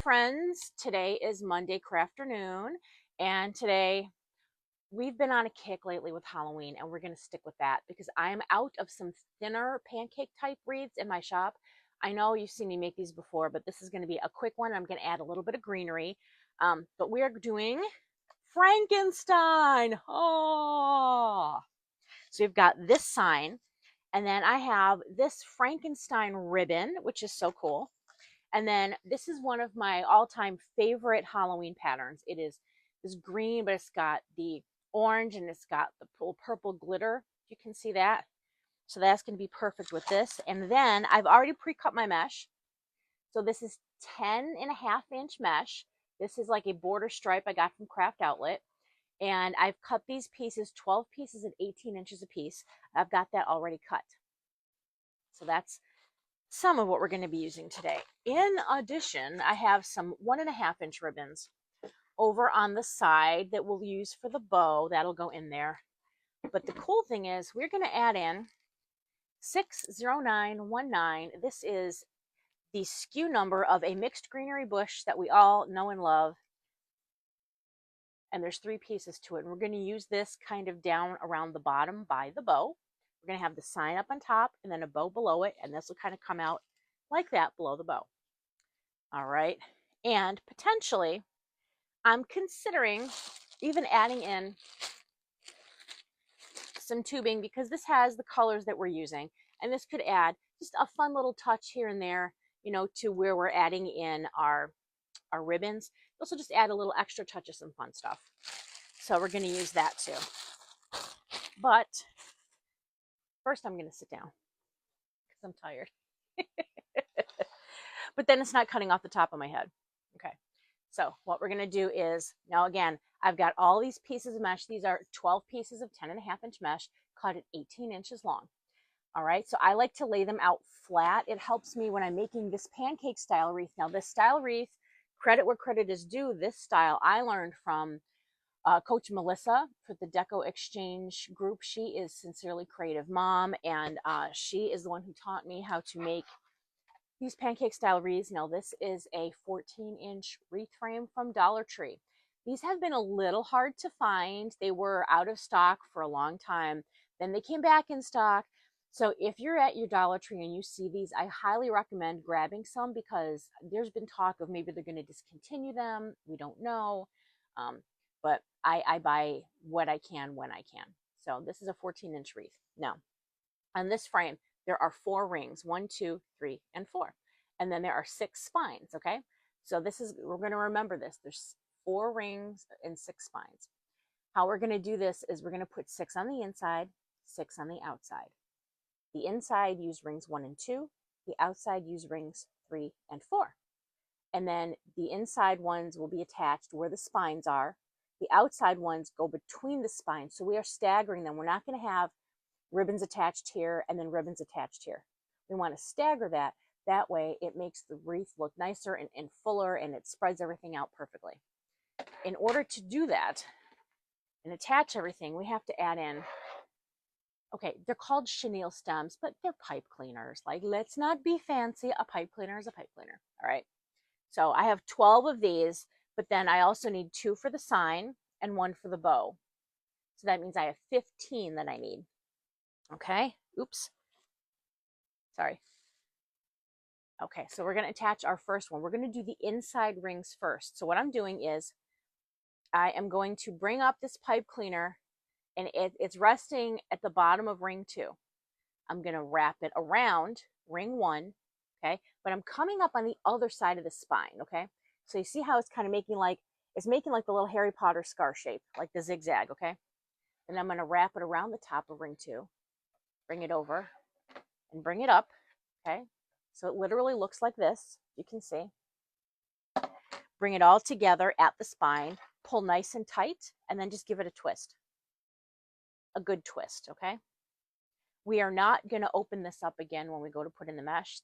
friends. Today is Monday afternoon, and today we've been on a kick lately with Halloween, and we're going to stick with that because I am out of some thinner pancake type wreaths in my shop. I know you've seen me make these before, but this is going to be a quick one. I'm going to add a little bit of greenery, but we are doing Frankenstein. Oh, so we've got this sign, and then I have this Frankenstein ribbon, which is so cool. And then this is one of my all-time favorite Halloween patterns. It is this green, but it's got the orange and it's got the purple glitter. You can see that. So that's going to be perfect with this. And then I've already pre-cut my mesh. So this is 10.5-inch mesh. This is like a border stripe I got from Craft Outlet. And I've cut these pieces, 12 pieces at 18 inches a piece. I've got that already cut. So that's some of what we're going to be using today. In addition, I have some 1.5-inch ribbons over on the side that we'll use for the bow. That'll go in there. But the cool thing is we're going to add in 60919. This is the SKU number of a mixed greenery bush that we all know and love. And there's 3 pieces to it. And we're going to use this kind of down around the bottom by the bow. We're going to have the sign up on top and then a bow below it. And this will kind of come out like that below the bow. All right. And potentially, I'm considering even adding in some tubing because this has the colors that we're using. And this could add just a fun little touch here and there, you know, to where we're adding in our ribbons. Also just add a little extra touch of some fun stuff. So we're going to use that too. But first, I'm going to sit down because I'm tired. But then it's not cutting off the top of my head. Okay. So what we're going to do is, now again, I've got all these pieces of mesh. These are 12 pieces of 10.5-inch mesh cut at 18 inches long. All right. So I like to lay them out flat. It helps me when I'm making this pancake style wreath. Now this style wreath, credit where credit is due, this style I learned from Coach Melissa for the DecoExchange group. She is Sincerely Creative Mom, and she is the one who taught me how to make these pancake style wreaths. Now this is a 14-inch wreath frame from Dollar Tree. These have been a little hard to find. They were out of stock for a long time. Then they came back in stock. So if you're at your Dollar Tree and you see these, I highly recommend grabbing some because there's been talk of maybe they're going to discontinue them. We don't know. But I buy what I can when I can. So this is a 14-inch wreath. Now, on this frame, there are 4 rings, 1, 2, 3, and 4. And then there are 6 spines, okay? So this is, we're going to remember this. There's 4 rings and 6 spines. How we're going to do this is we're going to put 6 on the inside, 6 on the outside. The inside use rings 1 and 2. The outside use rings 3 and 4. And then the inside ones will be attached where the spines are. The outside ones go between the spines. So we are staggering them. We're not going to have ribbons attached here and then ribbons attached here. We want to stagger that. That way it makes the wreath look nicer and fuller, and it spreads everything out perfectly. In order to do that and attach everything, we have to add in, okay, they're called chenille stems, but they're pipe cleaners. Like, let's not be fancy. A pipe cleaner is a pipe cleaner. All right. So I have 12 of these. But then I also need 2 for the sign and 1 for the bow. So that means I have 15 that I need. Okay. Oops. Sorry. Okay. So we're going to attach our first one. We're going to do the inside rings first. So what I'm doing is I am going to bring up this pipe cleaner, and it's resting at the bottom of ring 2. I'm going to wrap it around ring 1. Okay. But I'm coming up on the other side of the spine. Okay. So you see how it's kind of making like, it's making like the little Harry Potter scar shape, like the zigzag, okay? And I'm going to wrap it around the top of ring 2, bring it over, and bring it up, okay? So it literally looks like this, you can see. Bring it all together at the spine, pull nice and tight, and then just give it a twist. A good twist, okay? We are not going to open this up again when we go to put in the mesh.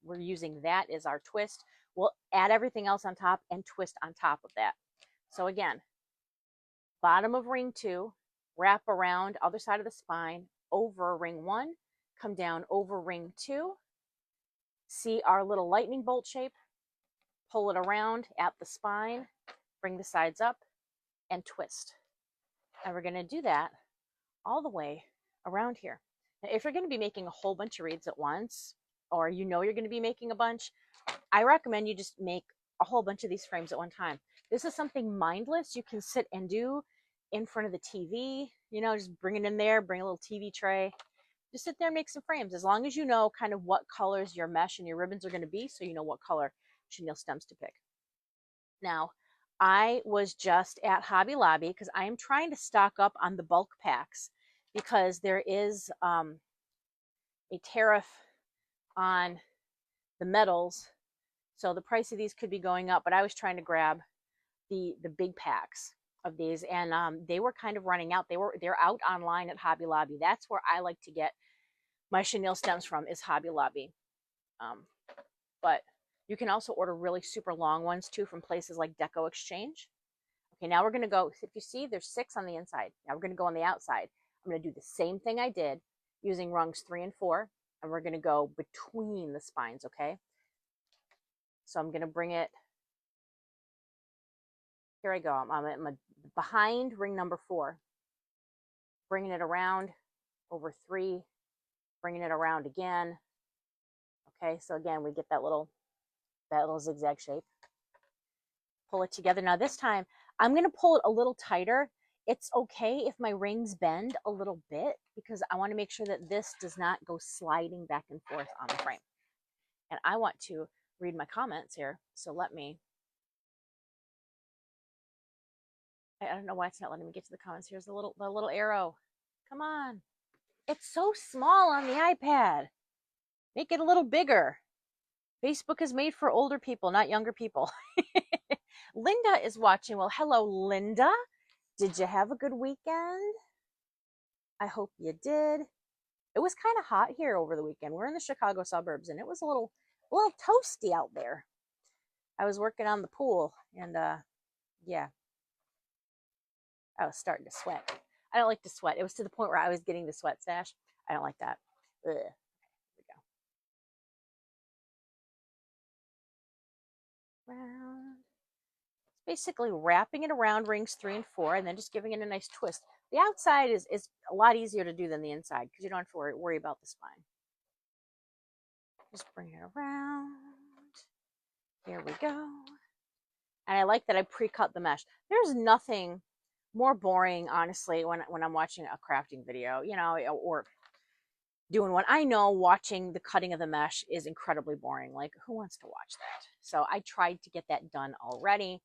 We're using that as our twist. We'll add everything else on top and twist on top of that. So again, bottom of ring 2, wrap around other side of the spine, over ring 1, come down over ring 2. See our little lightning bolt shape? pull it around at the spine, bring the sides up, and twist. And we're going to do that all the way around here. Now, if you're going to be making a whole bunch of wreaths at once, or you know you're going to be making a bunch, I recommend you just make a whole bunch of these frames at one time. This is something mindless you can sit and do in front of the TV, you know, just bring it in there, bring a little TV tray, just sit there and make some frames, as long as you know kind of what colors your mesh and your ribbons are going to be, so you know what color chenille stems to pick. Now, I was just at Hobby Lobby because I am trying to stock up on the bulk packs, because there is a tariff on the metals, so the price of these could be going up, but I was trying to grab the big packs of these, and they were kind of running out. They're out online at Hobby Lobby. That's where I like to get my chenille stems from, is Hobby Lobby. But you can also order really super long ones too from places like DecoExchange. Okay, now we're going to go, if you see, there's 6 on the inside. Now we're going to go on the outside. I'm going to do the same thing I did using rungs 3 and 4, and we're going to go between the spines, okay? So I'm going to bring it, here I go. I'm behind ring number 4, bringing it around over 3, bringing it around again. Okay, so again, we get that little zigzag shape. Pull it together. Now this time, I'm going to pull it a little tighter. It's okay if my rings bend a little bit, because I want to make sure that this does not go sliding back and forth on the frame. And I want to read my comments here, so let me, I don't know why it's not letting me get to the comments. Here's the little arrow. Come on. It's so small on the iPad. Make it a little bigger. Facebook is made for older people, not younger people. Linda is watching. Well, hello, Linda. Did you have a good weekend? I hope you did. It was kind of hot here over the weekend. We're in the Chicago suburbs, and it was a little toasty out there. I was working on the pool, and yeah, I was starting to sweat. I don't like to sweat. It was to the point where I was getting the sweat stash. I don't like that. Ugh. Round. It's basically wrapping it around rings 3 and 4, and then just giving it a nice twist. The outside is a lot easier to do than the inside, because you don't have to worry about the spine. Just bring it around. There we go. And I like that I pre-cut the mesh. There's nothing more boring, honestly, when I'm watching a crafting video, you know, or doing one. I know watching the cutting of the mesh is incredibly boring. Like, who wants to watch that? So I tried to get that done already,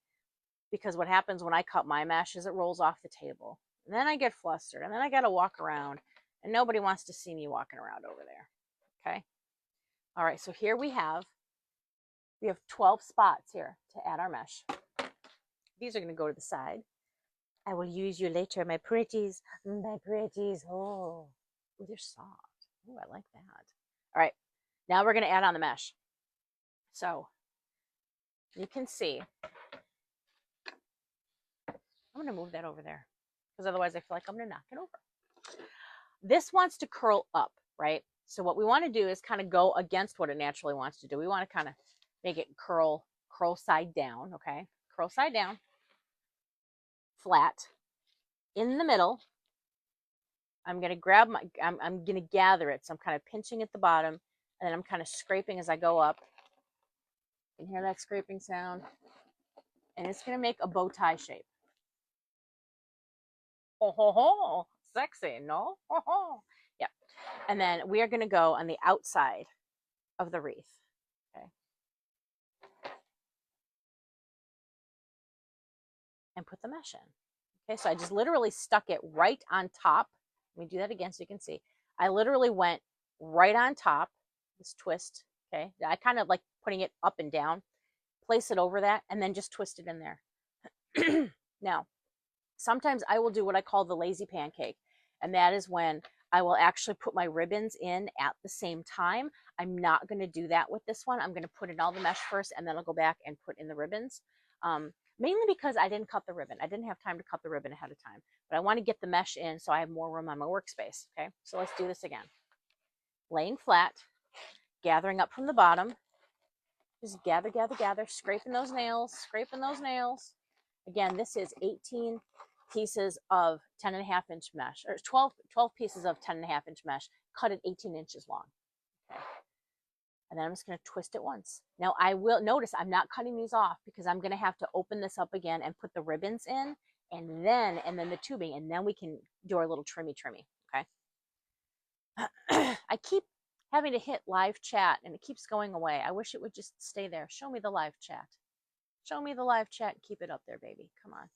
because what happens when I cut my mesh is it rolls off the table. And then I get flustered, and then I got to walk around, and nobody wants to see me walking around over there. Okay. All right. So here we have 12 spots here to add our mesh. These are going to go to the side. I will use you later, my pretties. My pretties. Oh, they're soft. Oh, I like that. All right. Now we're going to add on the mesh. So you can see, I'm going to move that over there, because otherwise I feel like I'm going to knock it over. This wants to curl up, right? So what we want to do is kind of go against what it naturally wants to do. We want to kind of make it curl side down, okay? Curl side down, flat. In the middle, I'm going to grab I'm going to gather it. So I'm kind of pinching at the bottom, and then I'm kind of scraping as I go up. You can hear that scraping sound. And it's going to make a bow tie shape. Oh, ho, ho. Sexy, no? Oh, ho. Yeah. And then we are going to go on the outside of the wreath. Okay. And put the mesh in. Okay, so I just literally stuck it right on top. Let me do that again so you can see. I literally went right on top, this twist, okay? I kind of like putting it up and down, place it over that, and then just twist it in there. Now, sometimes I will do what I call the lazy pancake, and that is when I will actually put my ribbons in at the same time. I'm not going to do that with this one. I'm going to put in all the mesh first, and then I'll go back and put in the ribbons. Mainly because I didn't cut the ribbon. I didn't have time to cut the ribbon ahead of time, but I want to get the mesh in so I have more room on my workspace. Okay, so let's do this again. Laying flat, gathering up from the bottom, Just gather, gather, gather, scraping those nails, scraping those nails. Again, this is 18 pieces of 10.5-inch mesh, or 12 pieces of 10.5-inch mesh, cut at 18 inches long. Okay. And then I'm just going to twist it once. Now I will notice I'm not cutting these off because I'm going to have to open this up again and put the ribbons in, and then the tubing, and then we can do our little trimmy. Okay. I keep having to hit live chat and it keeps going away. I wish it would just stay there. Show me the live chat. Show me the live chat and keep it up there, baby. Come on.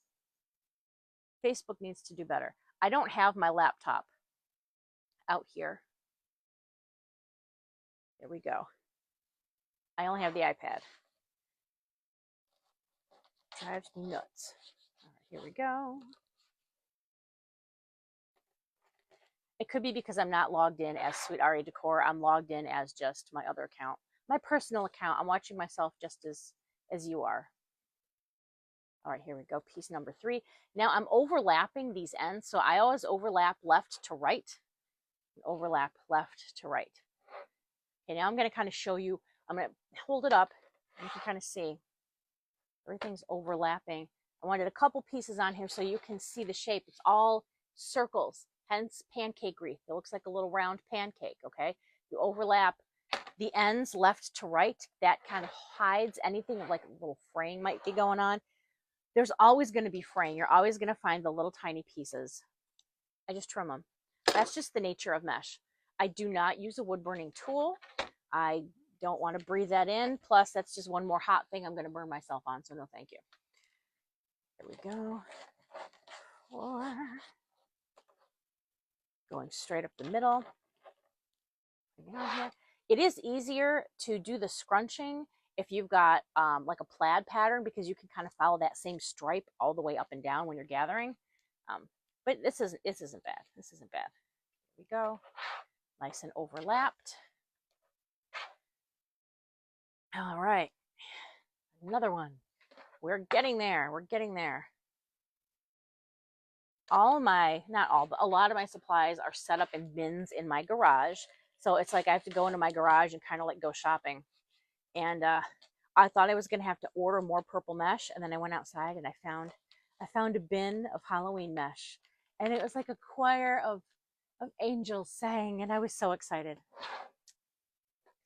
Facebook needs to do better. I don't have my laptop out here. There we go. I only have the iPad. Drives me nuts. All right, here we go. It could be because I'm not logged in as Sweet Ari Decor. I'm logged in as just my other account, my personal account. I'm watching myself just as you are. All right, here we go. Piece number 3. Now I'm overlapping these ends, so I always overlap left to right. Overlap left to right. Okay, now I'm going to kind of show you. I'm going to hold it up, and you can kind of see everything's overlapping. I wanted a couple pieces on here so you can see the shape. It's all circles, hence pancake wreath. It looks like a little round pancake, okay? You overlap the ends left to right. That kind of hides anything like a little fraying might be going on. There's always going to be fraying. You're always going to find the little tiny pieces. I just trim them. That's just the nature of mesh. I do not use a wood burning tool. I don't want to breathe that in. Plus, that's just one more hot thing I'm going to burn myself on, so no thank you. There we go. 4. Going straight up the middle. It is easier to do the scrunching if you've got like a plaid pattern, because you can kind of follow that same stripe all the way up and down when you're gathering. But this isn't bad. This isn't bad. Here we go. Nice and overlapped. All right. Another one. We're getting there. We're getting there. All my, not all, but a lot of my supplies are set up in bins in my garage. So it's like I have to go into my garage and kind of like go shopping. And I thought I was going to have to order more purple mesh. And then I went outside and I found a bin of Halloween mesh. And it was like a choir of angels sang. And I was so excited.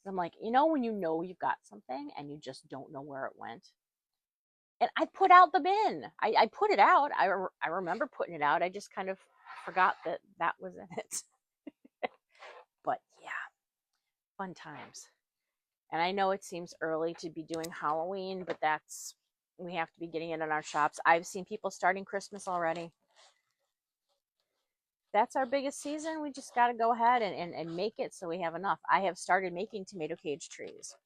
I'm like, you know, when you know you've got something and you just don't know where it went. And I put out the bin. I put it out. I remember putting it out. I just kind of forgot that was in it. But yeah, fun times. And I know it seems early to be doing Halloween, but we have to be getting it in our shops. I've seen people starting Christmas already. That's our biggest season. We just got to go ahead and make it so we have enough. I have started making tomato cage trees.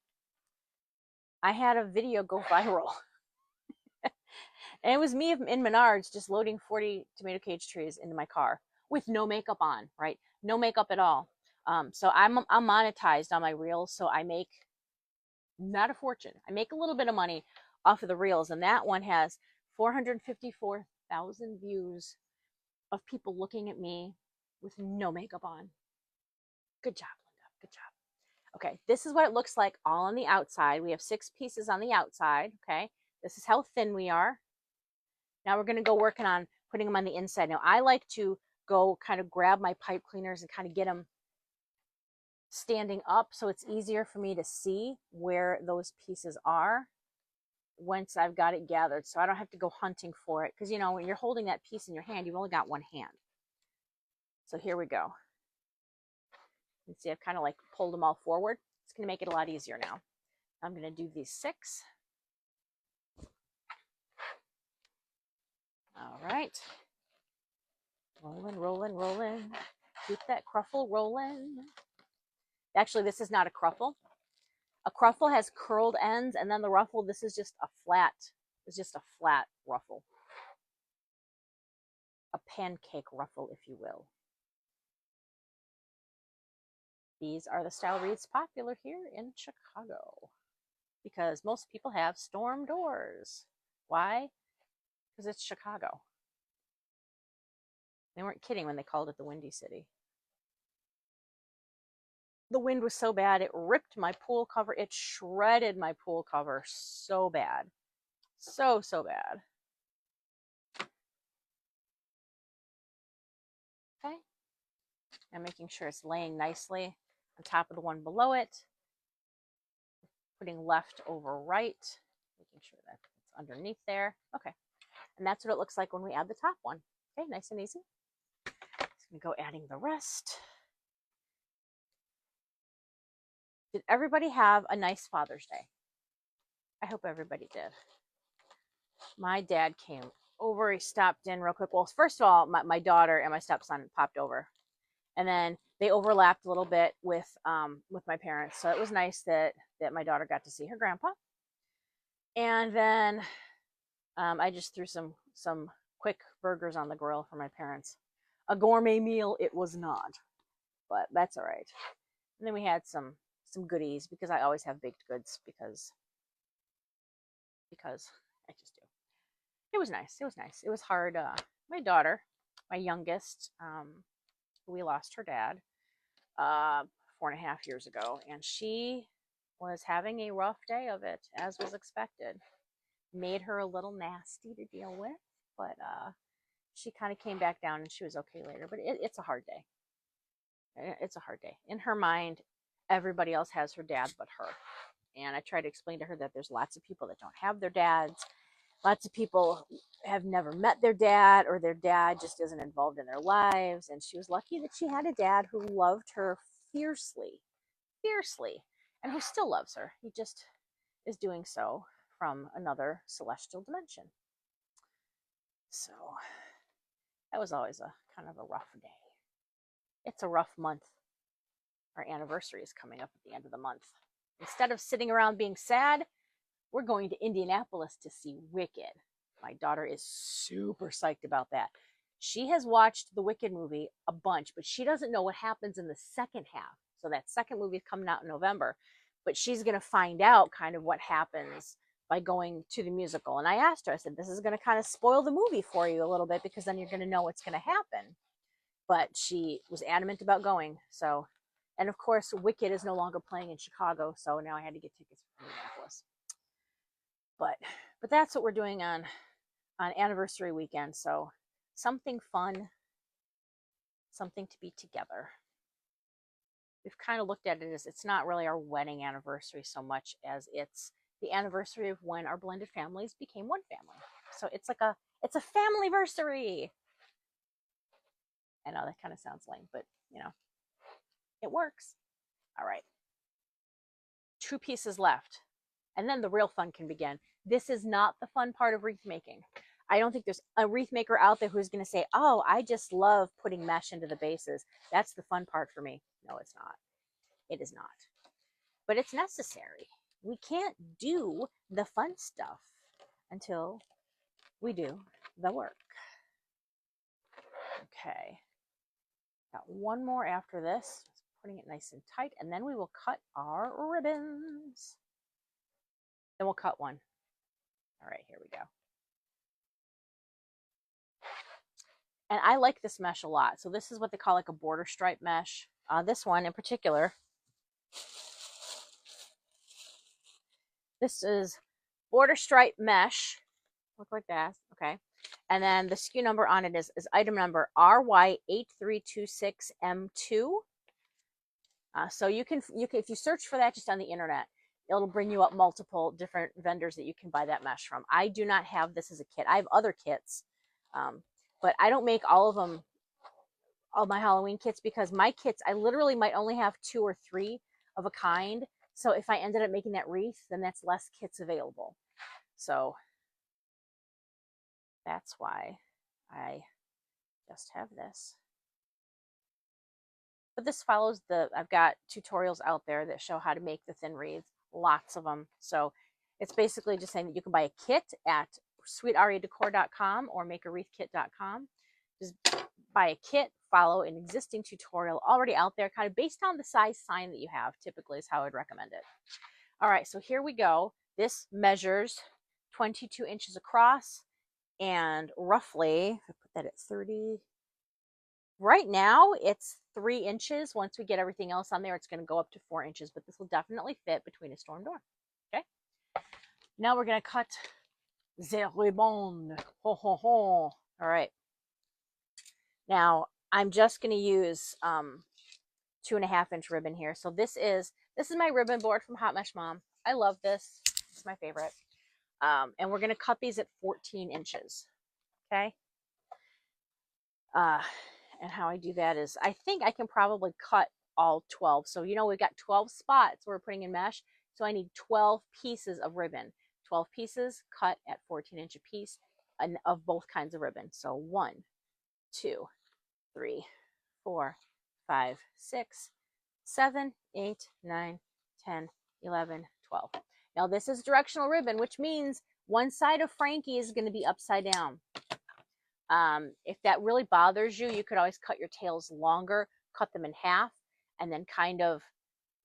I had a video go viral. And it was me in Menards just loading 40 tomato cage trees into my car with no makeup on, right? No makeup at all. So I'm monetized on my reels, so I make not a fortune. I make a little bit of money off of the reels, and that one has 454,000 views of people looking at me with no makeup on. Good job, Linda. Good job. Okay, this is what it looks like all on the outside. We have 6 pieces on the outside, okay? This is how thin we are. Now we're going to go working on putting them on the inside. Now I like to go kind of grab my pipe cleaners and kind of get them standing up so it's easier for me to see where those pieces are once I've got it gathered, so I don't have to go hunting for it, because you know when you're holding that piece in your hand, you've only got one hand. So here we go. You see I've kind of like pulled them all forward. It's going to make it a lot easier now. I'm going to do these 6. All right. Rolling, rolling, rolling. Keep that cruffle rolling. Actually, this is not a cruffle. A cruffle has curled ends, and then the ruffle, this is just a flat, ruffle. A pancake ruffle, if you will. These are the style wreaths popular here in Chicago, because most people have storm doors. Why? Because it's Chicago. They weren't kidding when they called it the Windy City. the wind was so bad, it ripped my pool cover. It shredded my pool cover so bad. So bad. Okay. And making sure it's laying nicely on top of the one below it. Putting left over right. Making sure that it's underneath there. Okay. And that's what it looks like when we add the top one. Okay, nice and easy. Just gonna go adding the rest. Did everybody have a nice Father's Day? I hope everybody did. My dad came over. He stopped in real quick. Well, first of all, my daughter and my stepson popped over, and then they overlapped a little bit with my parents. So it was nice that my daughter got to see her grandpa. And then I just threw some quick burgers on the grill for my parents. A gourmet meal it was not, but that's all right. And then we had some goodies because I always have baked goods because I just do. It was nice. It was nice. It was hard. My daughter, my youngest, we lost her dad 4.5 years ago, and she was having a rough day of it, as was expected. Made her a little nasty to deal with, but she kind of came back down and she was okay later. But it's a hard day. It's a hard day. In her mind, everybody else has her dad but her. And I try to explain to her that there's lots of people that don't have their dads. Lots of people have never met their dad, or their dad just isn't involved in their lives. And she was lucky that she had a dad who loved her fiercely, and who still loves her. He just is doing so from another celestial dimension. So that was always a kind of a rough day. It's a rough month. Our anniversary is coming up at the end of the month. Instead of sitting around being sad, we're going to Indianapolis to see Wicked. My daughter is super psyched about that. She has watched the Wicked movie a bunch, but she doesn't know what happens in the second half. So that second movie is coming out in November. But she's going to find out kind of what happens by going to the musical. And I asked her, I said, this is going to kind of spoil the movie for you a little bit, because then you're going to know what's going to happen. But she was adamant about going. So, and of course, Wicked is no longer playing in Chicago. So now I had to get tickets for Indianapolis. But that's what we're doing on anniversary weekend. So something fun, something to be together. We've kind of looked at it as it's not really our wedding anniversary so much as it's the anniversary of when our blended families became one family. So it's like it's a family-versary. I know that kind of sounds lame, but you know, it works. All right. 2 pieces left. And then the real fun can begin. This is not the fun part of wreath making. I don't think there's a wreath maker out there who's going to say, oh, I just love putting mesh into the bases. That's the fun part for me. No, it's not. It is not. But it's necessary. We can't do the fun stuff until we do the work. Okay. Got one more after this. Just putting it nice and tight. And then we will cut our ribbons. Then we'll cut one. All right, here we go. And I like this mesh a lot. So this is what they call like a border stripe mesh. This one in particular, this is border stripe mesh. Look like that. Okay. And then the SKU number on it is item number RY8326M2. So you can if you search for that just on the internet, it'll bring you up multiple different vendors that you can buy that mesh from. I do not have this as a kit. I have other kits, but I don't make all of them, all my Halloween kits, because my kits, I literally might only have 2 or 3 of a kind. So if I ended up making that wreath, then that's less kits available. So that's why I just have this. But this follows I've got tutorials out there that show how to make the thin wreaths. Lots of them. So it's basically just saying that you can buy a kit at sweetariadecor.com or makeawreathkit.com. Just buy a kit, follow an existing tutorial already out there, kind of based on the size sign that you have, typically is how I'd recommend it. All right, so here we go. This measures 22 inches across and roughly, if I put that at 30, Right now it's 3 inches. Once we get everything else on there, it's going to go up to 4 inches, but this will definitely fit between a storm door. Okay. Now we're going to cut the ribbon. Ho, ho, ho. All right. Now I'm just going to use 2.5-inch ribbon here. So this is my ribbon board from Hot Mesh Mom. I love this. It's my favorite. And we're going to cut these at 14 inches. Okay. And how I do that is I think I can probably cut all 12. So, we've got 12 spots where we're putting in mesh. So I need 12 pieces of ribbon. 12 pieces cut at 14-inch a piece and of both kinds of ribbon. So 1, 2, 3, 4, 5, 6, 7, 8, 9, 10, 11, 12. Now this is directional ribbon, which means one side of Frankie is going to be upside down. If that really bothers you, you could always cut your tails longer, cut them in half, and then kind of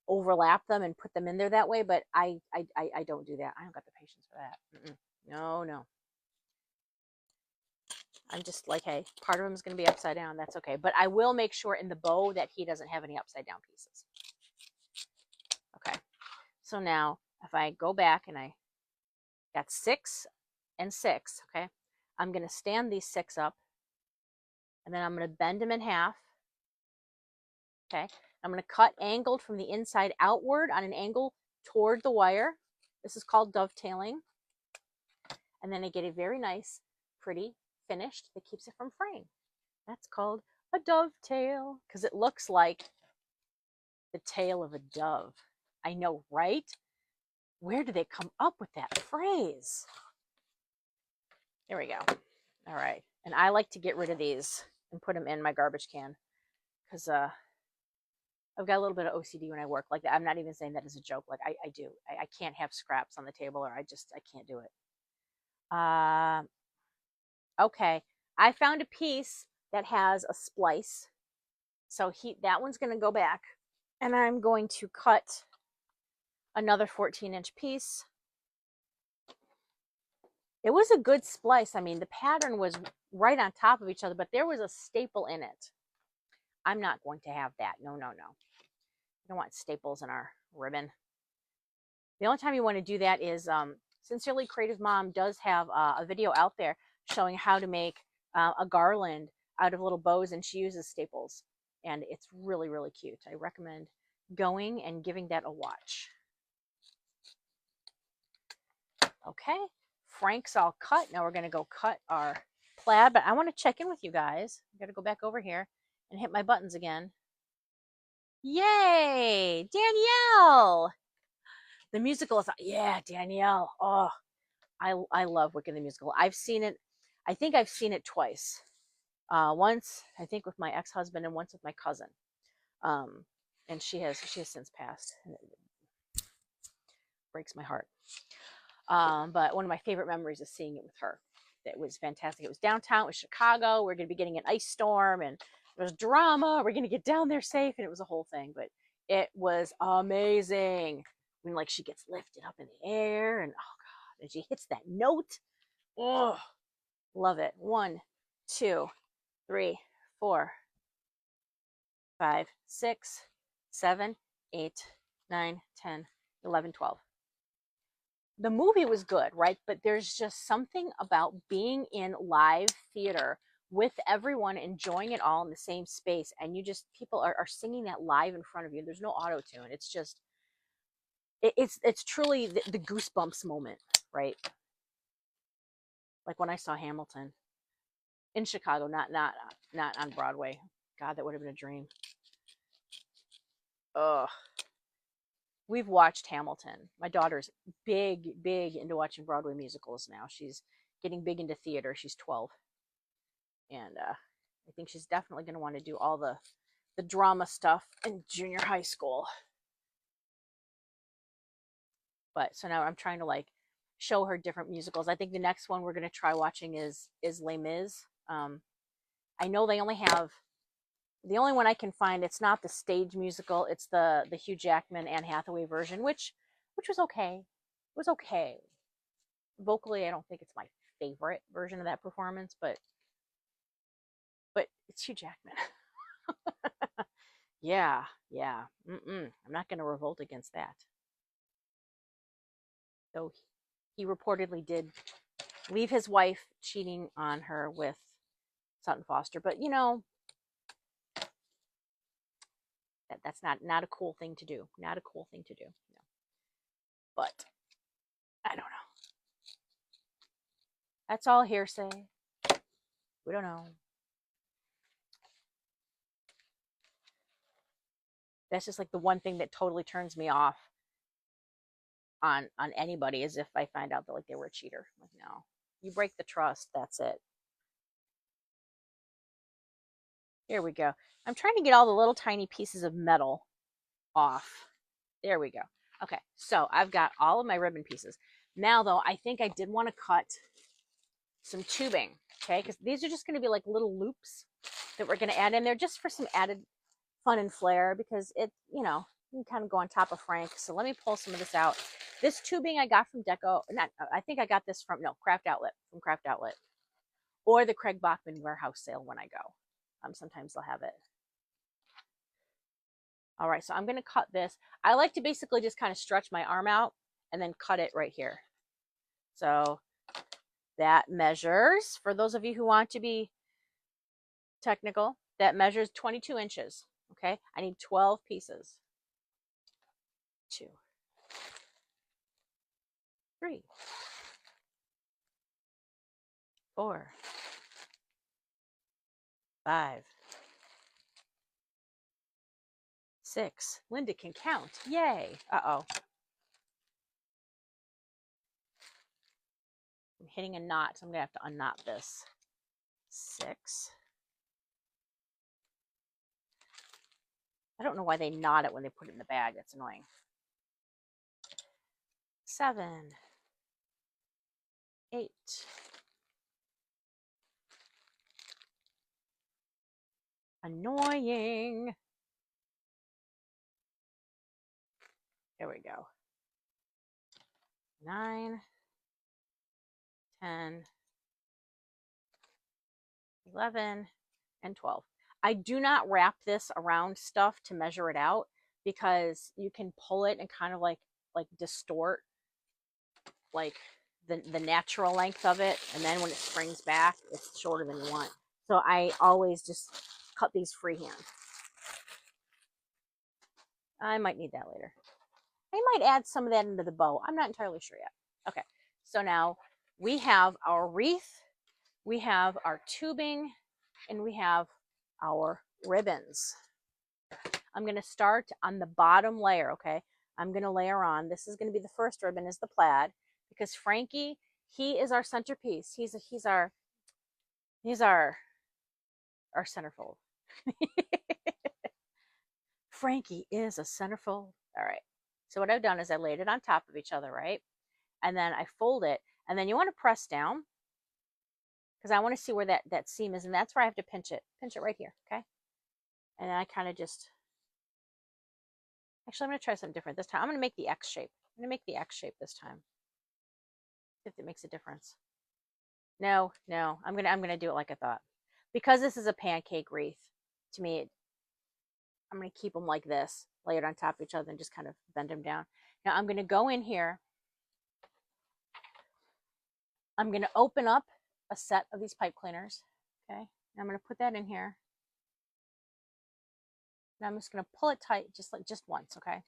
overlap them and put them in there that way. But I don't do that. I don't got the patience for that. No. I'm just like, hey, part of them is going to be upside down. That's okay. But I will make sure in the bow that he doesn't have any upside down pieces. Okay. So now if I go back and I got 6 and 6, okay, I'm going to stand these 6 up and then I'm going to bend them in half. Okay. I'm going to cut angled from the inside outward on an angle toward the wire. This is called dovetailing. And then I get a very nice, pretty finished that keeps it from fraying. That's called a dovetail because it looks like the tail of a dove. I know, right? Where did they come up with that phrase? There we go. All right. And I like to get rid of these and put them in my garbage can because I've got a little bit of OCD when I work like that. I'm not even saying that as a joke. Like I do. I can't have scraps on the table or I can't do it. Okay. I found a piece that has a splice. So that one's going to go back and I'm going to cut another 14-inch piece. It was a good splice. I mean, the pattern was right on top of each other, but there was a staple in it. I'm not going to have that. No. I don't want staples in our ribbon. The only time you want to do that is Sincerely Creative Mom does have a video out there showing how to make a garland out of little bows, and she uses staples. And it's really, really cute. I recommend going and giving that a watch. Okay, Frank's all cut. Now we're going to go cut our plaid, but I want to check in with you guys. I'm going to go back over here and hit my buttons again. Yay, Danielle! The musical is, yeah, Danielle. Oh, I love Wicked the musical. I've seen it. I think I've seen it twice. Once, I think, with my ex-husband and once with my cousin. And she has since passed. It breaks my heart. But one of my favorite memories is seeing it with her. It was fantastic. It was downtown. It was Chicago. We're going to be getting an ice storm and there was drama. We're going to get down there safe. And it was a whole thing. But it was amazing. When like she gets lifted up in the air and oh God, and she hits that note. Oh, love it. 1, 2, 3, 4, 5, 6, 7, 8, 9, 10, 11, 12. The movie was good, right? But there's just something about being in live theater with everyone enjoying it all in the same space. And people are singing that live in front of you. There's no auto tune. It's just, it's truly the goosebumps moment, right? Like when I saw Hamilton in Chicago, not on Broadway. God, that would have been a dream. Ugh. We've watched Hamilton. My daughter's big into watching Broadway musicals now. She's getting big into theater. She's 12. And I think she's definitely going to want to do all the drama stuff in junior high school. But so now I'm trying to like show her different musicals. I think the next one we're going to try watching is Les Mis. I know they only have, the only one I can find, it's not the stage musical, it's the Hugh Jackman, Anne Hathaway version, which was okay. It was okay. Vocally, I don't think it's my favorite version of that performance, but it's Hugh Jackman. Yeah, yeah. I'm not going to revolt against that. Though he reportedly did leave his wife cheating on her with Sutton Foster. But you know, that's not a cool thing to do. Not a cool thing to do. You know. But I don't know. That's all hearsay. We don't know. That's just like the one thing that totally turns me off on anybody is if I find out that like they were a cheater. Like, no. You break the trust, that's it. Here we go. I'm trying to get all the little tiny pieces of metal off. There we go. Okay, so I've got all of my ribbon pieces. Now, though, I think I did want to cut some tubing, okay? Because these are just going to be like little loops that we're going to add in there just for some added fun and flair because it, you know, you can kind of go on top of Frank. So let me pull some of this out. This tubing I got from Deco. I think I got this from, no, Craft Outlet, from Craft Outlet. Or the Craig Bachman warehouse sale when I go. Sometimes they'll have it. All right, so I'm going to cut this. I like to basically just kind of stretch my arm out and then cut it right here. So that measures, for those of you who want to be technical, that measures 22 inches. Okay, I need 12 pieces. 2, 3, 4, 5, 6. Linda can count. Yay. Uh-oh. I'm hitting a knot, so I'm going to have to unknot this. 6. I don't know why they knot it when they put it in the bag. That's annoying. 7, 8. Annoying. There we go. 9, 10, 11, and 12. I do not wrap this around stuff to measure it out because you can pull it and kind of like distort like the natural length of it, and then when it springs back it's shorter than you want. So I always just cut these freehand. I might need that later. I might add some of that into the bow. I'm not entirely sure yet. Okay, so now we have our wreath, we have our tubing, and we have our ribbons. I'm going to start on the bottom layer, okay? I'm going to layer on. This is going to be the first ribbon, is the plaid, because Frankie, he is our centerpiece. He's our centerfold. Frankie is a centerfold. All right. So what I've done is I laid it on top of each other, right? And then I fold it, and then you want to press down because I want to see where that seam is, and that's where I have to pinch it. Pinch it right here, okay? And then I kind of just, actually I'm going to try something different this time. I'm going to make the X shape. I'm going to make the X shape this time. See if it makes a difference. No, I'm gonna do it like I thought. Because this is a pancake wreath, to me, I'm gonna keep them like this, layered on top of each other, and just kind of bend them down. Now I'm gonna go in here. I'm gonna open up a set of these pipe cleaners. Okay, and I'm gonna put that in here. And I'm just gonna pull it tight, just once. Okay.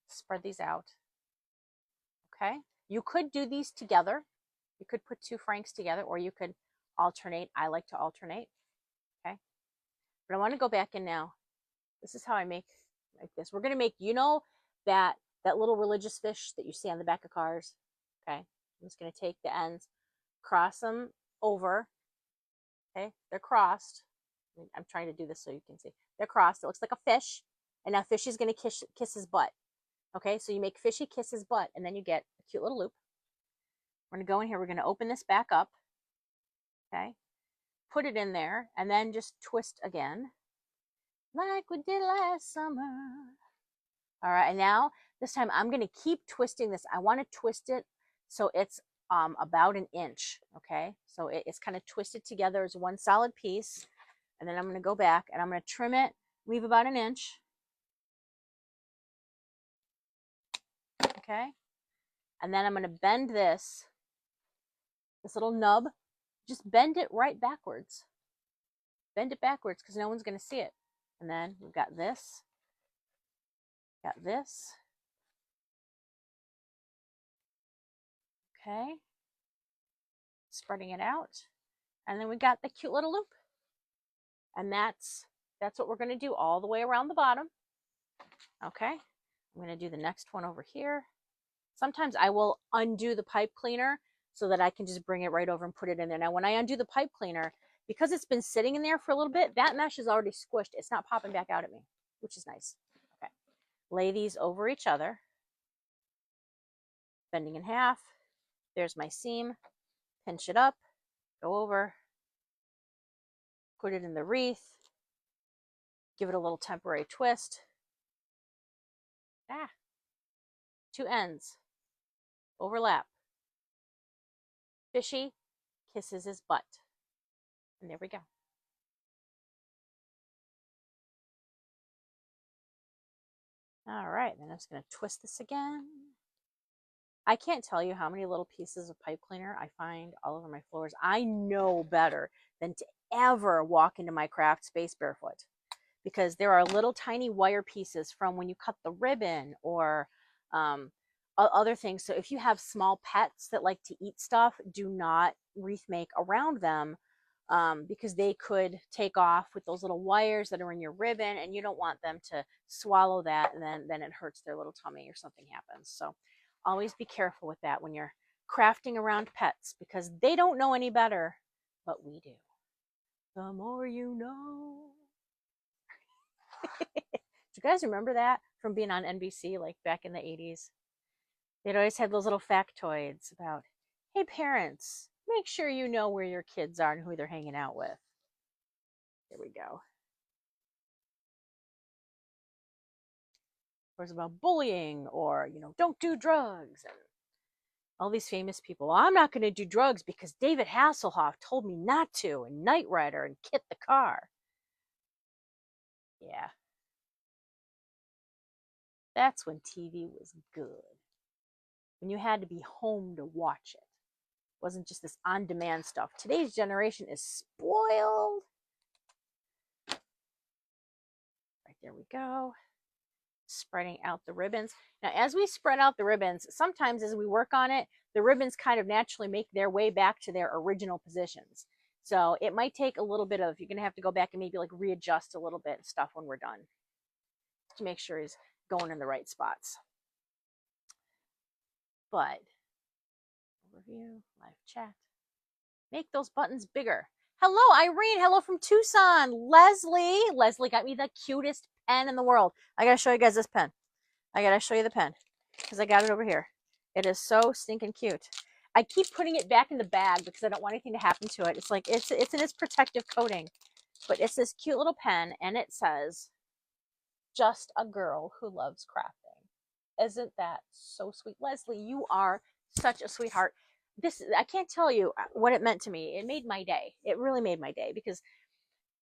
Spread these out. Okay. You could do these together. You could put 2 Franks together, or you could alternate. I like to alternate. Okay. But I want to go back in now. This is how I make like this. We're going to make, you know, that little religious fish that you see on the back of cars. Okay. I'm just going to take the ends, cross them over. Okay. They're crossed. I'm trying to do this so you can see. They're crossed. It looks like a fish. And now Fishy's going to kiss his butt. Okay. So you make Fishy kiss his butt, and then you get a cute little loop. We're going to go in here. We're going to open this back up. Okay. Put it in there, and then just twist again. Like we did last summer. All right. And now this time I'm going to keep twisting this. I want to twist it so it's about 1 inch. Okay. So it's kind of twisted together as one solid piece. And then I'm going to go back and I'm going to trim it, leave about an inch. Okay. And then I'm going to bend this little nub, just bend it right backwards. Bend it backwards because no one's going to see it. And then we've got this, Okay. Spreading it out. And then we got the cute little loop. And that's what we're going to do all the way around the bottom. Okay. I'm going to do the next one over here. Sometimes I will undo the pipe cleaner so that I can just bring it right over and put it in there. Now, when I undo the pipe cleaner, because it's been sitting in there for a little bit, that mesh is already squished. It's not popping back out at me, which is nice. Okay. Lay these over each other, bending in half. There's my seam. Pinch it up, go over, put it in the wreath, give it a little temporary twist. Two ends, overlap. Fishy kisses his butt. And there we go. All right, then I'm just going to twist this again. I can't tell you how many little pieces of pipe cleaner I find all over my floors. I know better than to ever walk into my craft space barefoot, because there are little tiny wire pieces from when you cut the ribbon or other things. So if you have small pets that like to eat stuff, do not wreath make around them, because they could take off with those little wires that are in your ribbon, and you don't want them to swallow that, and then it hurts their little tummy or something happens. So always be careful with that when you're crafting around pets, because they don't know any better, but we do. The more you know. Do you guys remember that from being on NBC, like back in the 80s? They'd always have those little factoids about, hey parents, make sure you know where your kids are and who they're hanging out with. There we go. Or it's about bullying, or, don't do drugs, and all these famous people. Well, I'm not going to do drugs because David Hasselhoff told me not to, and Knight Rider and Kit the Car. Yeah. That's when TV was good. When you had to be home to watch it. It wasn't just this on-demand stuff. Today's generation is spoiled. Right, there we go. Spreading out the ribbons. Now, as we spread out the ribbons, sometimes as we work on it, the ribbons kind of naturally make their way back to their original positions. So it might take a little bit of, you're going to have to go back and maybe like readjust a little bit and stuff when we're done to make sure he's going in the right spots. But overview, live chat. Make those buttons bigger. Hello, Irene. Hello from Tucson. Leslie got me the cutest pen in the world. I got to show you guys this pen. I got to show you the pen because I got it over here. It is so stinking cute. I keep putting it back in the bag because I don't want anything to happen to it. It's like, it's in its protective coating, but it's this cute little pen, and it says, just a girl who loves crafting. Isn't that so sweet? Leslie, you are such a sweetheart. I can't tell you what it meant to me. It made my day. It really made my day, because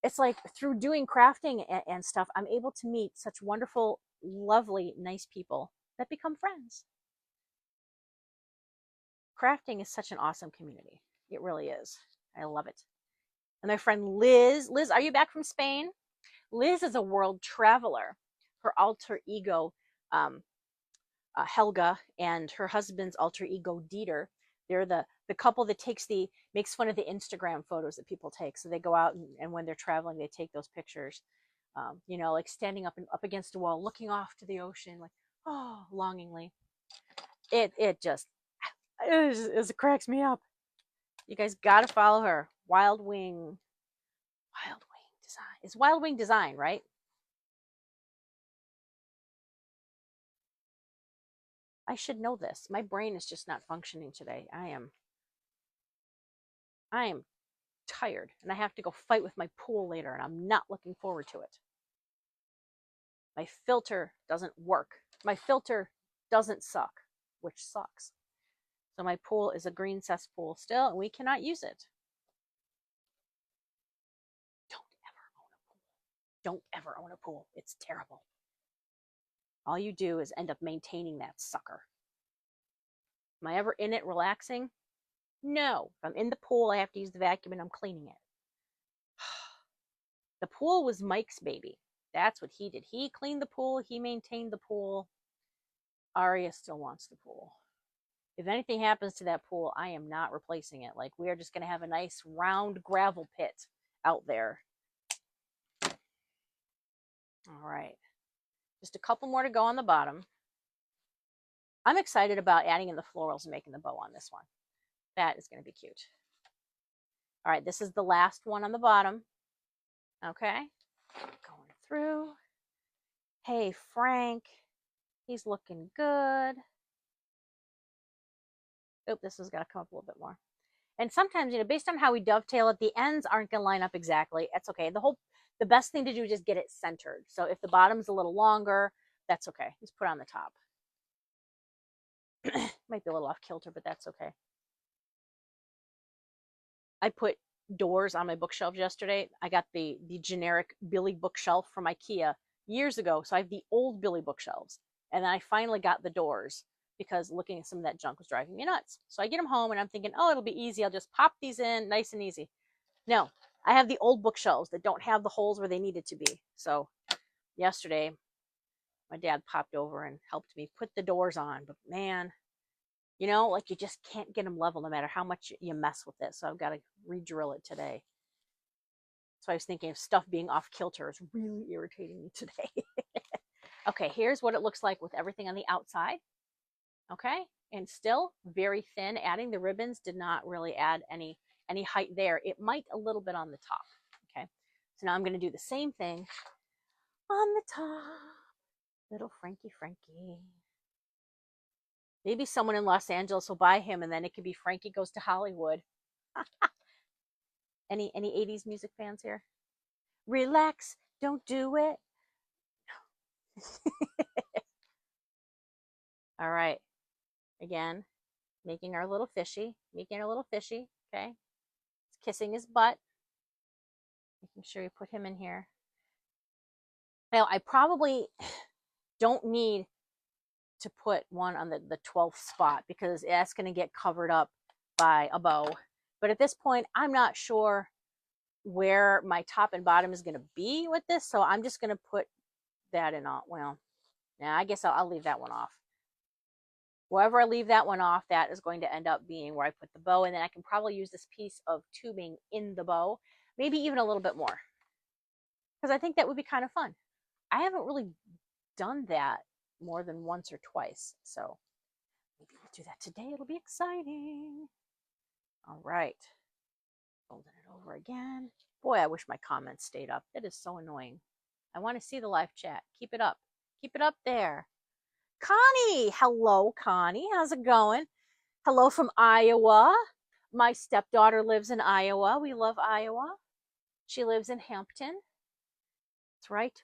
it's like through doing crafting and stuff, I'm able to meet such wonderful, lovely, nice people that become friends. Crafting is such an awesome community. It really is. I love it. And my friend Liz, are you back from Spain? Liz is a world traveler. Her alter ego, Helga, and her husband's alter ego, Dieter, they're the couple that makes fun of the Instagram photos that people take. So they go out and when they're traveling, they take those pictures, like standing up against a wall, looking off to the ocean, like, oh, longingly. It cracks me up. You guys got to follow her. Wild Wing Design. It's Wild Wing Design, right? I should know this. My brain is just not functioning today. I am tired, and I have to go fight with my pool later, and I'm not looking forward to it. My filter doesn't work. My filter doesn't suck, which sucks. So my pool is a green cesspool still, and we cannot use it. Don't ever don't ever own a pool. It's terrible. All you do is end up maintaining that sucker. Am I ever in it relaxing? No. If I'm in the pool, I have to use the vacuum and I'm cleaning it. The pool was Mike's baby. That's what he did. He cleaned the pool. He maintained the pool. Aria still wants the pool. If anything happens to that pool, I am not replacing it. Like, we are just going to have a nice round gravel pit out there. All right. Just a couple more to go on the bottom. I'm excited about adding in the florals and making the bow on this one. That is going to be cute. All right, this is the last one on the bottom. Okay. Going through. Hey, Frank. He's looking good. Oh, this has got to come up a little bit more. And sometimes, you know, based on how we dovetail it, the ends aren't going to line up exactly. That's okay. The best thing to do is just get it centered. So if the bottom's a little longer, that's okay. Just put it on the top. Might be a little off kilter, but that's okay. I put doors on my bookshelves yesterday. I got the generic Billy bookshelf from IKEA years ago. So I have the old Billy bookshelves. And then I finally got the doors because looking at some of that junk was driving me nuts. So I get them home and I'm thinking, oh, it'll be easy. I'll just pop these in nice and easy. No, I have the old bookshelves that don't have the holes where they needed to be. So yesterday, my dad popped over and helped me put the doors on. But man, you know, like you just can't get them level no matter how much you mess with it. So I've got to re-drill it today. So I was thinking of stuff being off kilter is really irritating me today. Okay, here's what it looks like with everything on the outside. Okay, and still very thin. Adding the ribbons did not really add any height there. It might a little bit on the top. Okay, so now I'm going to do the same thing on the top. Little Frankie. Maybe someone in Los Angeles will buy him and then it could be Frankie Goes to Hollywood. Any 80s music fans here? Relax, don't do it. All right. Again, making our little fishy. Okay. He's kissing his butt. Making sure you put him in here. Now, I probably don't need to put one on the 12th spot because that's going to get covered up by a bow. But at this point, I'm not sure where my top and bottom is going to be with this. So I'm just going to put that in. Well, yeah, I guess I'll leave that one off. Wherever I leave that one off, that is going to end up being where I put the bow. And then I can probably use this piece of tubing in the bow, maybe even a little bit more. Because I think that would be kind of fun. I haven't really done that more than once or twice. So maybe we'll do that today. It'll be exciting. All right. Folding it over again. Boy, I wish my comments stayed up. It is so annoying. I want to see the live chat. Keep it up. Keep it up there. Connie. Hello, Connie. How's it going? Hello from Iowa. My stepdaughter lives in Iowa. We love Iowa. She lives in Hampton. That's right.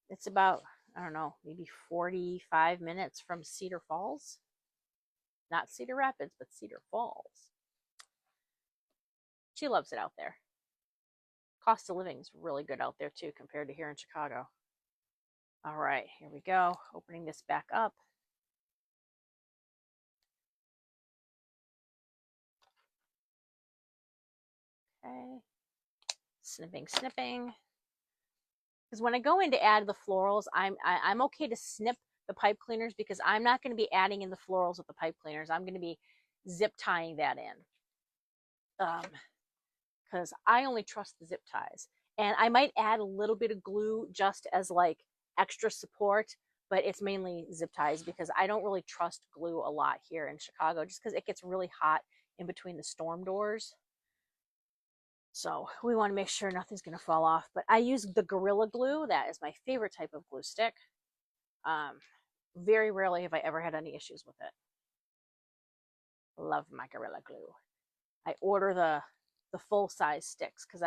It's about, I don't know, maybe 45 minutes from Cedar Falls. Not Cedar Rapids, but Cedar Falls. She loves it out there. Cost of living is really good out there too compared to here in Chicago. All right, here we go. Opening this back up. Okay. Snipping. Because when I go in to add the florals, I'm okay to snip the pipe cleaners because I'm not going to be adding in the florals with the pipe cleaners. I'm going to be zip tying that in. Because I only trust the zip ties. And I might add a little bit of glue just as like extra support, but it's mainly zip ties because I don't really trust glue a lot here in Chicago just because it gets really hot in between the storm doors. So we want to make sure nothing's going to fall off. But I use the Gorilla Glue. That is my favorite type of glue stick. Very rarely have I ever had any issues with it. Love my Gorilla Glue. I order the full-size sticks because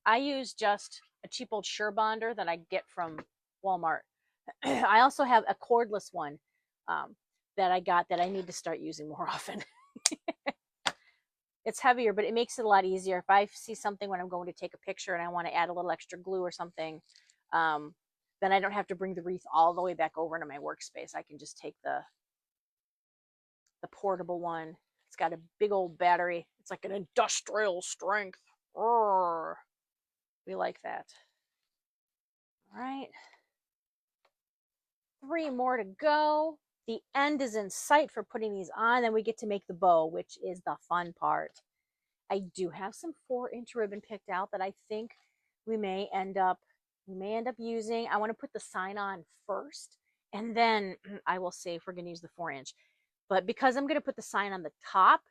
I use just a cheap old Surebonder that I get from Walmart. I also have a cordless one that I got that I need to start using more often. It's heavier, but it makes it a lot easier. If I see something when I'm going to take a picture and I want to add a little extra glue or something, Then I don't have to bring the wreath all the way back over into my workspace. I can just take the portable one. It's got a big old battery. It's like an industrial strength. Roar. We like that. All right. 3 more to go. The end is in sight for putting these on. Then we get to make the bow, which is the fun part. I do have some 4-inch ribbon picked out that I think we may end up using. I want to put the sign on first, and then I will say if we're going to use the 4-inch. But because I'm going to put the sign on the top,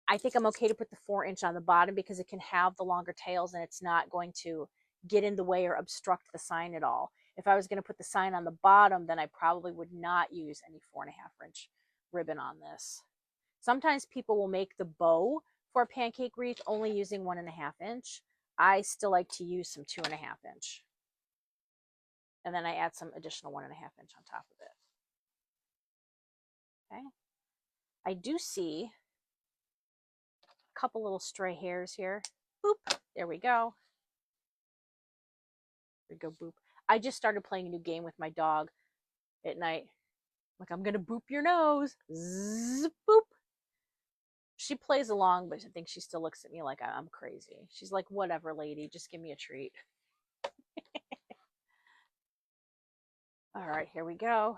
I think I'm okay to put the 4-inch on the bottom because it can have the longer tails and it's not going to get in the way or obstruct the sign at all. If I was going to put the sign on the bottom, then I probably would not use any 4.5-inch ribbon on this. Sometimes people will make the bow for a pancake wreath only using 1.5-inch. I still like to use some 2.5-inch. And then I add some additional 1.5-inch on top of it. Okay. I do see a couple little stray hairs here. Boop. There we go. There we go, boop. I just started playing a new game with my dog at night. Like, I'm going to boop your nose. Zzz, boop. She plays along, but I think she still looks at me like I'm crazy. She's like, whatever, lady, just give me a treat. All right, here we go.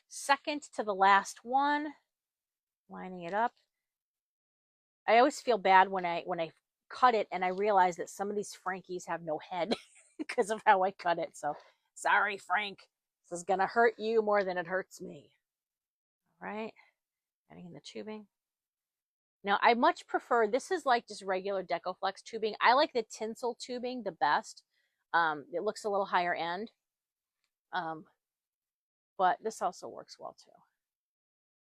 Second to the last one, lining it up. I always feel bad when I cut it and I realize that some of these Frankies have no head because of how I cut it. So sorry, Frank. This is going to hurt you more than it hurts me. All right, adding in the tubing. Now, I much prefer, this is like just regular DecoFlex tubing. I like the tinsel tubing the best. It looks a little higher end. But this also works well too.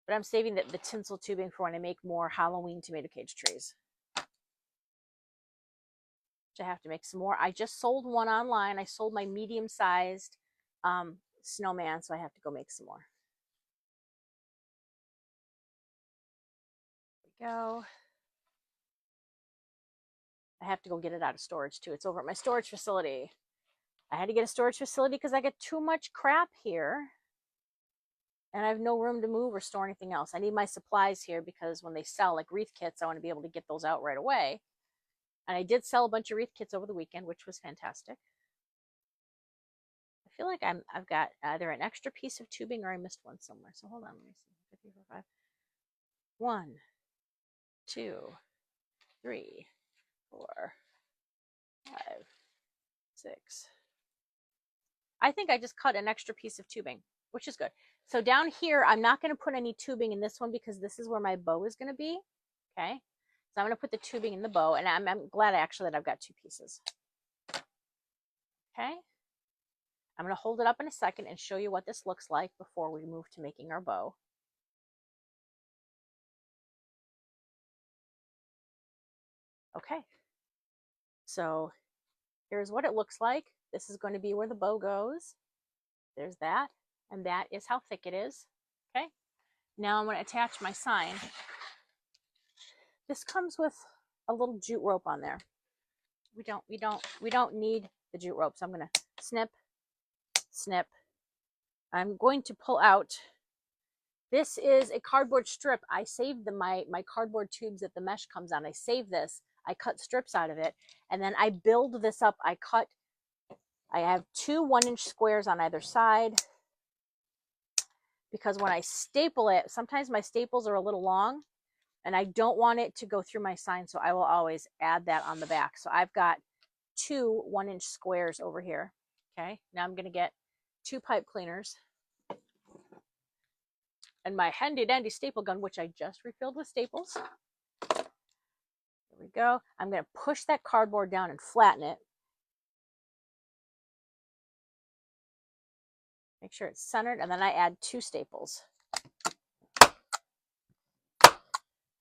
But I'm saving the tinsel tubing for when I make more Halloween tomato cage trees. Which I have to make some more. I just sold one online. I sold my medium-sized snowman, so I have to go make some more. There we go. I have to go get it out of storage too. It's over at my storage facility. I had to get a storage facility because I get too much crap here. And I have no room to move or store anything else. I need my supplies here because when they sell like wreath kits, I want to be able to get those out right away. And I did sell a bunch of wreath kits over the weekend, which was fantastic. I feel like I've got either an extra piece of tubing or I missed one somewhere. So hold on, let me see. 50, 5. 1, 2, 3, 4, 5, 6. I think I just cut an extra piece of tubing, which is good. So down here, I'm not going to put any tubing in this one because this is where my bow is going to be. Okay. So I'm going to put the tubing in the bow, and I'm glad actually that I've got 2 pieces. Okay. I'm going to hold it up in a second and show you what this looks like before we move to making our bow. Okay. So here's what it looks like. This is going to be where the bow goes. There's that. And that is how thick it is. Okay. Now I'm going to attach my sign. This comes with a little jute rope on there. We don't need the jute rope. So I'm going to snip, snip. I'm going to pull out. This is a cardboard strip. I saved my cardboard tubes that the mesh comes on. I saved this. I cut strips out of it. And then I build this up. I have 2 1-inch squares on either side. Because when I staple it, sometimes my staples are a little long and I don't want it to go through my sign, so I will always add that on the back. So I've got 2 1-inch squares over here. Okay, now I'm going to get 2 pipe cleaners and my handy dandy staple gun, which I just refilled with staples. There we go. I'm going to push that cardboard down and flatten it. Make sure it's centered, and then I add 2 staples.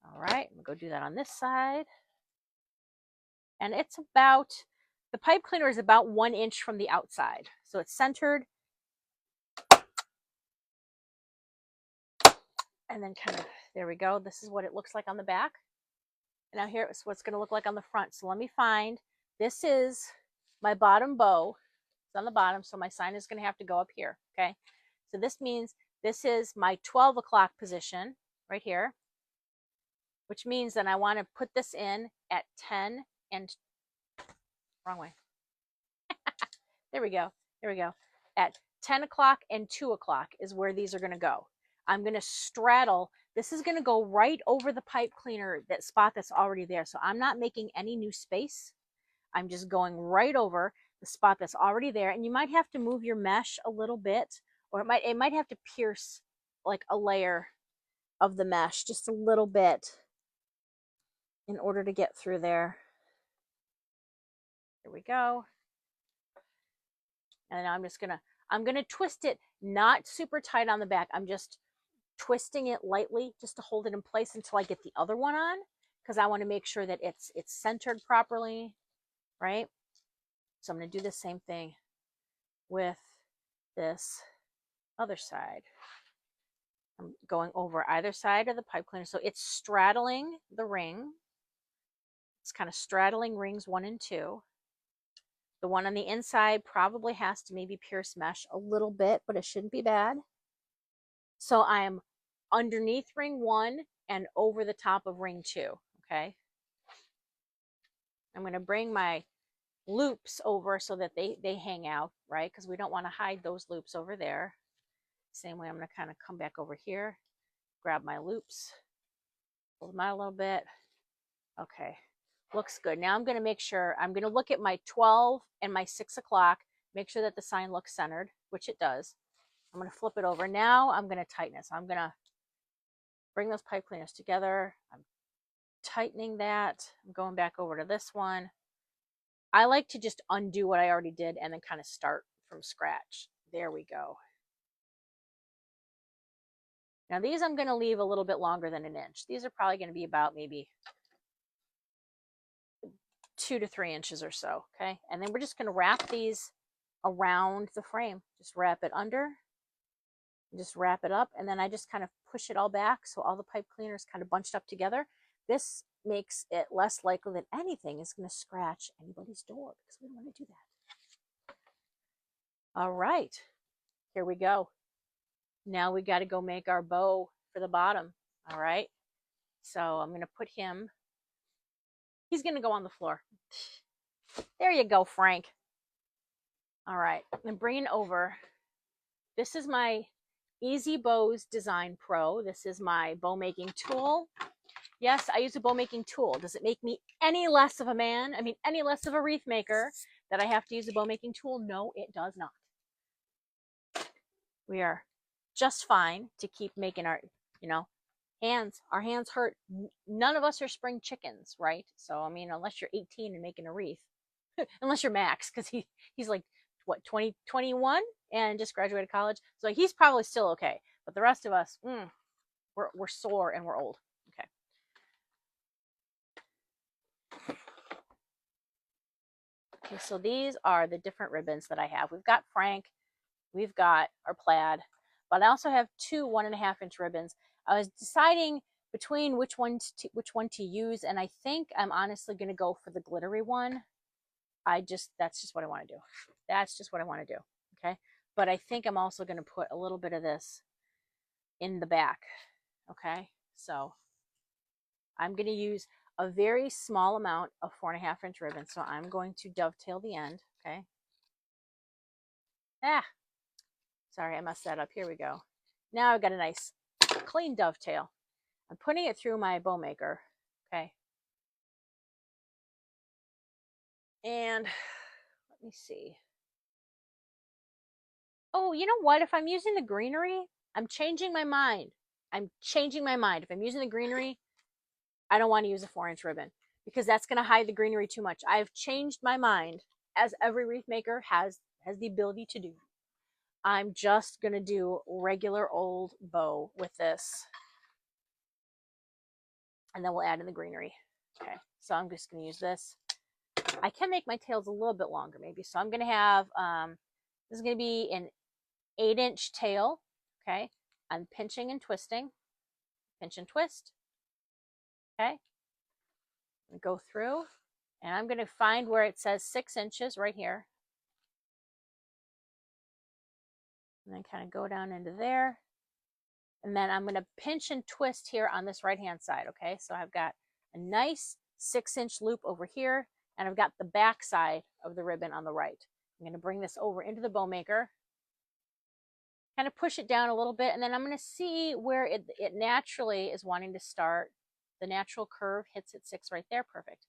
All right, I'm gonna go do that on this side. And it's about, the pipe cleaner is about 1 inch from the outside. So it's centered. And then kind of, there we go. This is what it looks like on the back. And now here's what it's gonna look like on the front. So let me find, this is my bottom bow. It's on the bottom, so my sign is going to have to go up here, okay? So this means this is my 12 o'clock position right here, which means that I want to put this in at 10 and, wrong way. There we go. There we go. At 10 o'clock and 2 o'clock is where these are going to go. I'm going to straddle. This is going to go right over the pipe cleaner, that spot that's already there. So I'm not making any new space. I'm just going right over the spot that's already there. And you might have to move your mesh a little bit, or it might have to pierce like a layer of the mesh just a little bit in order to get through there. Here we go. And I'm just gonna, I'm gonna twist it not super tight on the back. I'm just twisting it lightly just to hold it in place until I get the other one on, because I want to make sure that it's centered properly, right? So I'm going to do the same thing with this other side. I'm going over either side of the pipe cleaner, so it's straddling the ring. It's kind of straddling rings 1 and 2. The one on the inside probably has to maybe pierce mesh a little bit, but it shouldn't be bad. So I'm underneath ring 1 and over the top of ring 2, okay? I'm going to bring my loops over so that they hang out, right? Because we don't want to hide those loops over there. Same way, I'm going to kind of come back over here, grab my loops, pull them out a little bit. Okay, looks good. Now I'm going to make sure, I'm going to look at my 12 and my 6 o'clock, make sure that the sign looks centered, which it does. I'm going to flip it over. Now I'm going to tighten it. So I'm going to bring those pipe cleaners together. I'm tightening that. I'm going back over to this one. I like to just undo what I already did and then kind of start from scratch. There we go. Now these I'm going to leave a little bit longer than an inch. These are probably going to be about maybe 2 to 3 inches or so, okay? And then we're just going to wrap these around the frame. Just wrap it under, just wrap it up, and then I just kind of push it all back so all the pipe cleaners kind of bunched up together. This makes it less likely that anything is going to scratch anybody's door, because we don't want to do that. All right, here we go. Now we got to go make our bow for the bottom. All right, so I'm going to put him, he's going to go on the floor. There you go, Frank. All right, I'm bringing over, this is my Easy Bows Design Pro. This is my bow making tool. Yes, I use a bow making tool. Does it make me any less of a man? I mean, any less of a wreath maker that I have to use a bow making tool? No, it does not. We are just fine to keep making our, you know, hands. Our hands hurt. None of us are spring chickens, right? So, I mean, unless you're 18 and making a wreath, unless you're Max, because he's like, what, 20, 21 and just graduated college. So he's probably still okay. But the rest of us, we're sore and we're old. Okay. Okay, so these are the different ribbons that I have. We've got Frank, we've got our plaid, but I also have 2 1.5-inch ribbons. I was deciding between which one to use, and I think I'm honestly going to go for the glittery one. That's just what I want to do. That's just what I want to do. Okay, but I think I'm also going to put a little bit of this in the back. Okay, so I'm going to use a very small amount of 4.5-inch ribbon. So I'm going to dovetail the end. Okay. Sorry, I messed that up. Here we go. Now I've got a nice clean dovetail. I'm putting it through my bow maker. Okay. And let me see. Oh, you know what? If I'm using the greenery, I'm changing my mind. I'm changing my mind. If I'm using the greenery, I don't want to use a 4-inch ribbon because that's going to hide the greenery too much. I've changed my mind, as every wreath maker has the ability to do. I'm just going to do regular old bow with this. And then we'll add in the greenery. Okay, so I'm just going to use this. I can make my tails a little bit longer maybe. So I'm going to have, this is going to be an 8-inch tail. Okay, I'm pinching and twisting. Pinch and twist. Okay, go through, and I'm going to find where it says 6 inches right here. And then kind of go down into there. And then I'm going to pinch and twist here on this right-hand side, okay? So I've got a nice 6-inch loop over here, and I've got the back side of the ribbon on the right. I'm going to bring this over into the bow maker, kind of push it down a little bit, and then I'm going to see where it naturally is wanting to start. The natural curve hits at 6 right there. Perfect.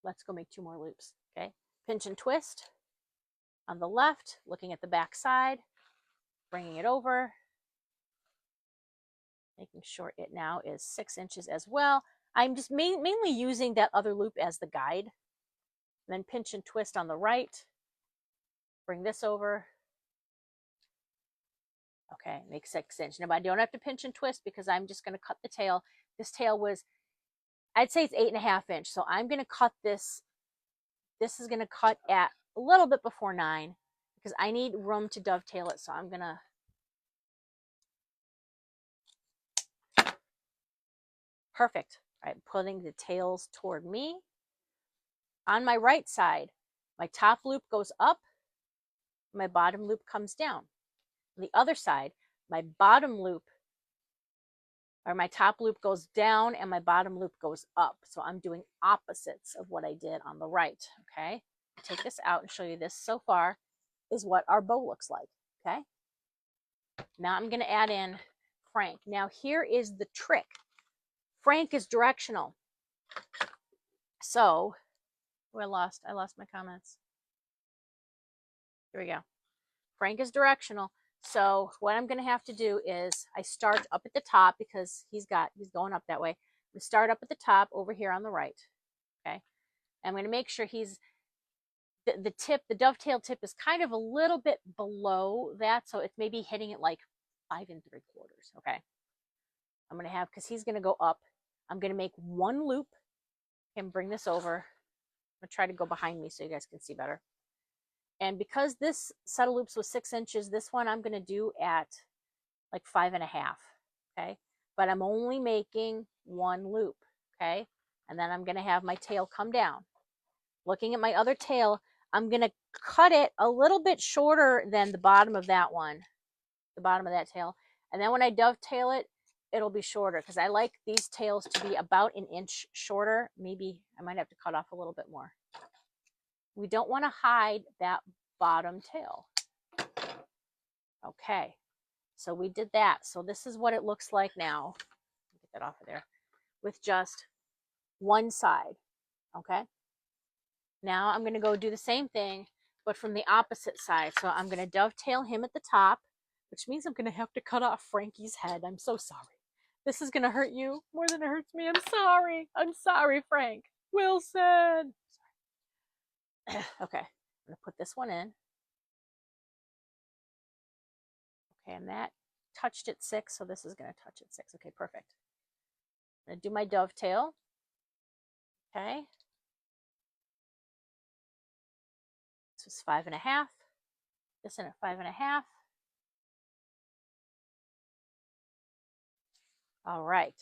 Let's go make 2 more loops, okay? Pinch and twist on the left, looking at the back side, bringing it over, making sure it now is 6 inches as well. I'm just mainly using that other loop as the guide. And then pinch and twist on the right, bring this over. Okay, make 6 inch. Now I don't have to pinch and twist because I'm just going to cut the tail. This tail was, I'd say it's 8.5 inch. So I'm going to cut this. This is going to cut at a little bit before 9 because I need room to dovetail it. So I'm going to perfect. All right, putting the tails toward me. On my right side, my top loop goes up, my bottom loop comes down. On the other side, my bottom loop, or my top loop goes down and my bottom loop goes up. So I'm doing opposites of what I did on the right, okay? I'll take this out and show you this so far is what our bow looks like, okay? Now I'm gonna add in Frank. Now here is the trick. Frank is directional. So, oh, I lost my comments. Here we go. Frank is directional. So what I'm going to have to do is I start up at the top because he's going up that way. We start up at the top over here on the right. Okay. I'm going to make sure he's the tip, the dovetail tip is kind of a little bit below that. So it's maybe hitting it like 5 3/4. Okay. I'm going to have, because he's going to go up. I'm going to make 1 loop and bring this over. I'm going to try to go behind me so you guys can see better. And because this set of loops was 6 inches, this one I'm going to do at like 5.5, okay? But I'm only making 1 loop, okay? And then I'm going to have my tail come down. Looking at my other tail, I'm going to cut it a little bit shorter than the bottom of that one, the bottom of that tail. And then when I dovetail it, it'll be shorter because I like these tails to be about 1 inch shorter. Maybe I might have to cut off a little bit more. We don't want to hide that bottom tail. Okay, so we did that. So this is what it looks like now. Get that off of there. With just one side, okay? Now I'm going to go do the same thing, but from the opposite side. So I'm going to dovetail him at the top, which means I'm going to have to cut off Frankie's head. I'm so sorry. This is going to hurt you more than it hurts me. I'm sorry. I'm sorry, Frank. Wilson. Okay, I'm going to put this one in. Okay, and that touched at 6, so this is going to touch at 6. Okay, perfect. I'm going to do my dovetail. Okay. This was 5.5. This in at 5.5. All right.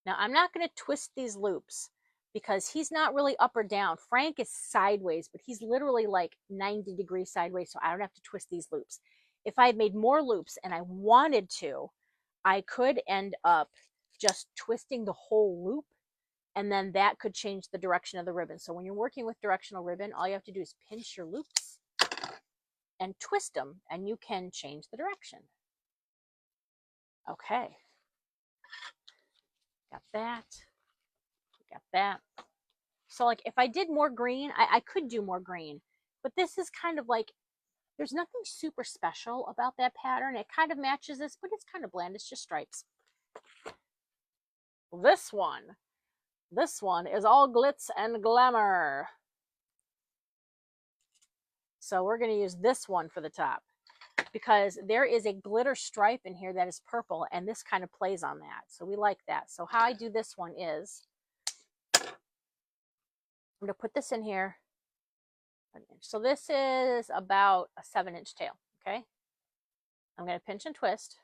Now I'm not going to twist these loops because he's not really up or down. Frank is sideways, but he's literally like 90 degrees sideways, so I don't have to twist these loops. If I had made more loops and I wanted to, I could end up just twisting the whole loop, and then that could change the direction of the ribbon. So when you're working with directional ribbon, all you have to do is pinch your loops and twist them, and you can change the direction. Okay. Got that. Got that. So like if I did more green, I could do more green, but this is kind of like, there's nothing super special about that pattern. It kind of matches this, but it's kind of bland. It's just stripes. This one is all glitz and glamour. So we're going to use this one for the top because there is a glitter stripe in here that is purple, and this kind of plays on that. So we like that. So how I do this one is I'm going to put this in here. So this is about a 7-inch tail, okay? I'm going to pinch and twist.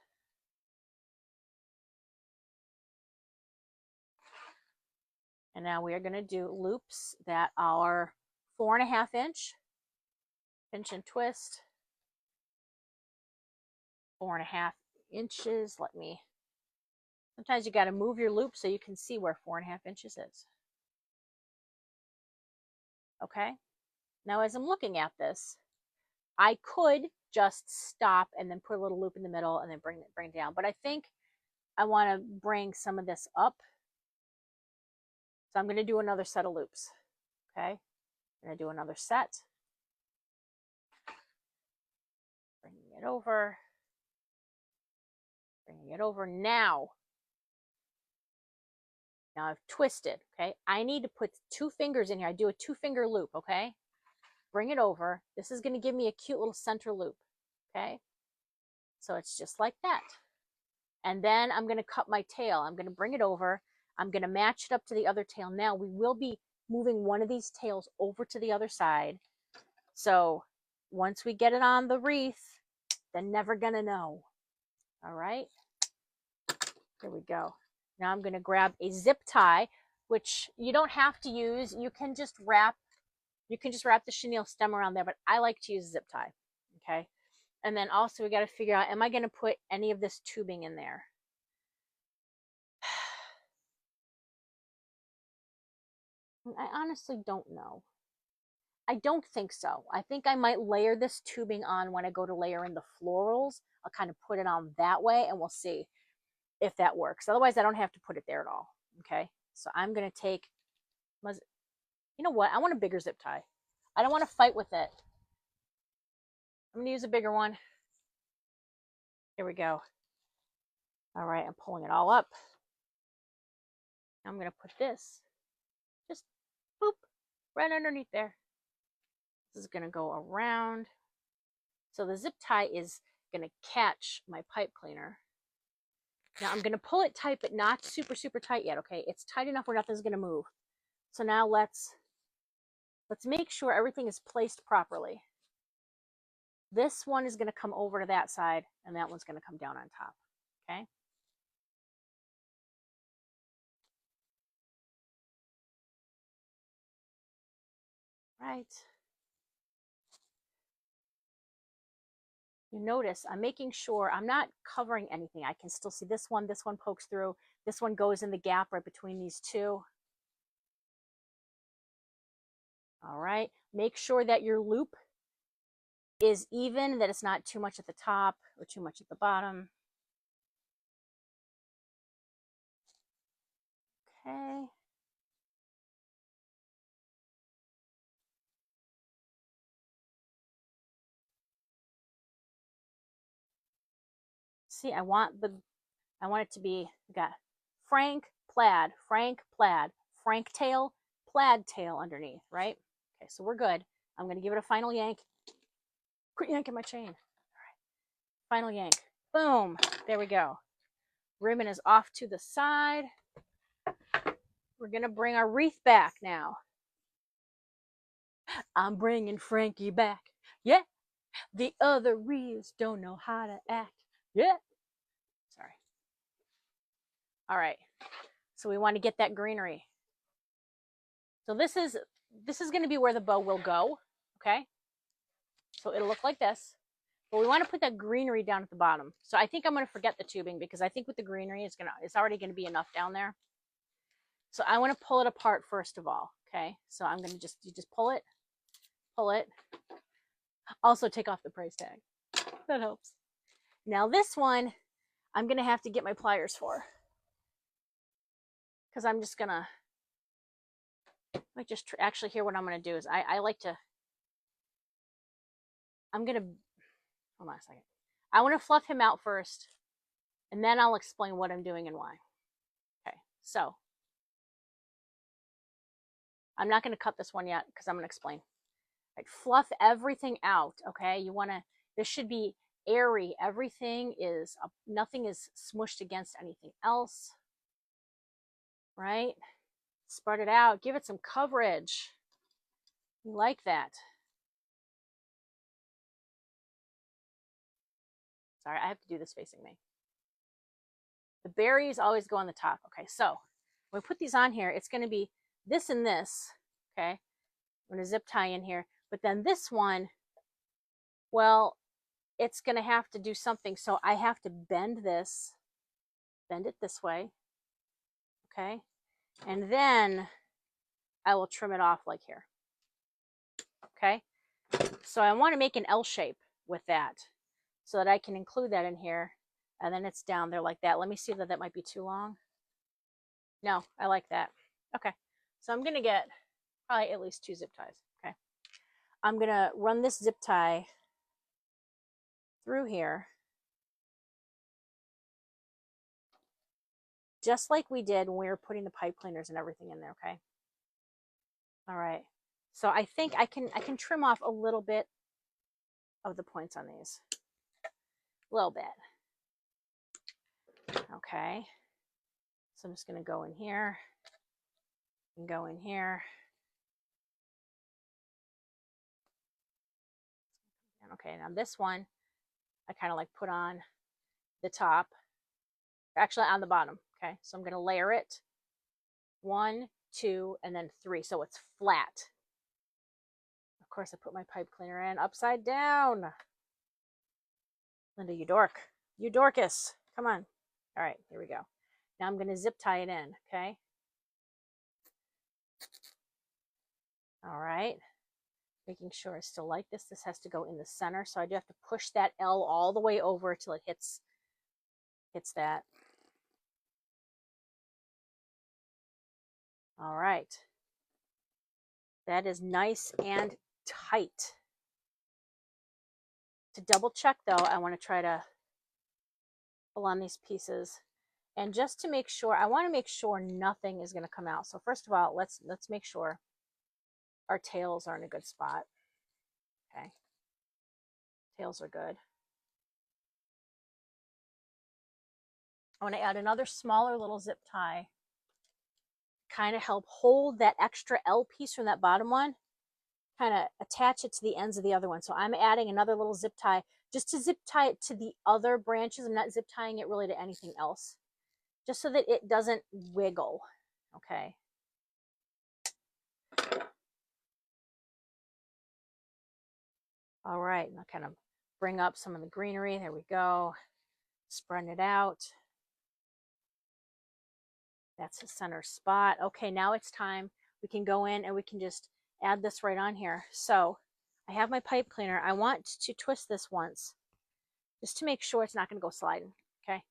And now we are going to do loops that are 4.5 inch. Pinch and twist. 4.5 inches. Sometimes you got to move your loop so you can see where 4.5 inches is. Okay. Now, as I'm looking at this, I could just stop and then put a little loop in the middle and then bring it down. But I think I want to bring some of this up. So I'm going to do another set of loops. Okay. I'm going to do another set. Bringing it over. Bringing it over. Now I've twisted. Okay. I need to put 2 fingers in here. I do a 2-finger loop. Okay. Bring it over. This is going to give me a cute little center loop. Okay. So it's just like that. And then I'm going to cut my tail. I'm going to bring it over. I'm going to match it up to the other tail. Now we will be moving one of these tails over to the other side. So once we get it on the wreath, they're never going to know. All right. Here we go. Now I'm going to grab a zip tie, which you don't have to use. You can just wrap the chenille stem around there, but I like to use a zip tie. Okay. And then also we got to figure out, am I going to put any of this tubing in there? I honestly don't know. I don't think so. I think I might layer this tubing on when I go to layer in the florals. I'll kind of put it on that way and we'll see if that works. Otherwise, I don't have to put it there at all. Okay. So I'm going to take, you know what? I want a bigger zip tie. I don't want to fight with it. I'm going to use a bigger one. Here we go. All right. I'm pulling it all up. I'm going to put this just boop right underneath there. This is going to go around. So the zip tie is going to catch my pipe cleaner. Now I'm going to pull it tight, but not super, super tight yet. Okay. It's tight enough where nothing's going to move. So now let's make sure everything is placed properly. This one is going to come over to that side, and that one's going to come down on top. Okay. Right. You notice I'm making sure I'm not covering anything. I can still see this one pokes through, this one goes in the gap right between these two. All right. Make sure that your loop is even, that it's not too much at the top or too much at the bottom. Okay. See, I want it to be, we got Frank, plaid, Frank, plaid, Frank tail, plaid tail underneath, right? Okay, so we're good. I'm going to give it a final yank. Quit yanking my chain. All right. Final yank. Boom. There we go. Ribbon is off to the side. We're going to bring our wreath back now. I'm bringing Frankie back. Yeah. The other wreaths don't know how to act. Yeah. Sorry. All right. So we want to get that greenery. So this is going to be where the bow will go. Okay. So it'll look like this. But we want to put that greenery down at the bottom. So I think I'm going to forget the tubing because I think with the greenery, it's already going to be enough down there. So I want to pull it apart first of all. Okay. So I'm going to just pull it. Also take off the price tag. That helps. Now this one, I'm going to have to get my pliers for. Because I'm just going to, actually here what I'm going to do is I like to, I'm going to, hold on a second. I want to fluff him out first, and then I'll explain what I'm doing and why. Okay, so I'm not going to cut this one yet because I'm going to explain. Right, fluff everything out, okay? You want to, this should be airy. Everything is, nothing is smushed against anything else, right? Spread it out. Give it some coverage. You like that. Sorry, I have to do this facing me. The berries always go on the top. Okay, so when we put these on here, it's going to be this and this, okay? I'm going to zip tie in here. But then this one, well, it's going to have to do something. So I have to bend it this way. Okay. And then I will trim it off like here. Okay. So I want to make an L shape with that so that I can include that in here. And then it's down there like that. Let me see that might be too long. No, I like that. Okay. So I'm going to get probably at least 2 zip ties. Okay. I'm going to run this zip tie through here, just like we did when we were putting the pipe cleaners and everything in there. Okay. All right. So I think I can trim off a little bit of the points on these. A little bit. Okay. So I'm just going to go in here and go in here. Okay, now this one, I kind of like put on the top, actually on the bottom. Okay, so I'm going to layer it 1, 2, and then 3, so it's flat. Of course, I put my pipe cleaner in upside down. Linda, you dork. You Dorcas. Come on. All right, here we go. Now I'm going to zip tie it in, okay? All right. Making sure I still like this. This has to go in the center, so I do have to push that L all the way over till it hits that. All right. That is nice and tight. To double check though, I want to try to pull on these pieces. And just to make sure, I want to make sure nothing is going to come out. So first of all, let's make sure our tails are in a good spot. Okay. Tails are good. I want to add another smaller little zip tie. Kind of help hold that extra L piece from that bottom one. Kind of attach it to the ends of the other one. So I'm adding another little zip tie just to zip tie it to the other branches. I'm not zip tying it really to anything else, just so that it doesn't wiggle. Okay. All right, and I'll kind of bring up some of the greenery. There we go. Spreading it out. That's the center spot. Okay, now it's time. We can go in and we can just add this right on here. So I have my pipe cleaner. I want to twist this once just to make sure it's not going to go sliding. Okay.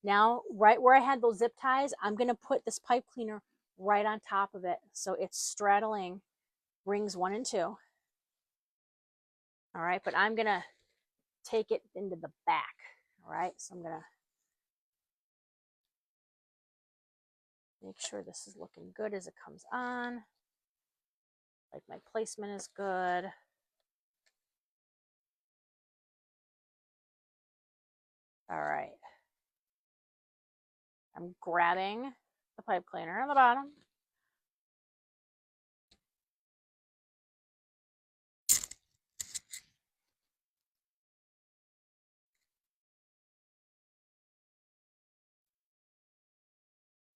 Now, right where I had those zip ties, I'm going to put this pipe cleaner right on top of it. So it's straddling rings 1 and 2. All right, but I'm going to take it into the back. All right, so I'm going to make sure this is looking good as it comes on. Like my placement is good. All right. I'm grabbing the pipe cleaner on the bottom.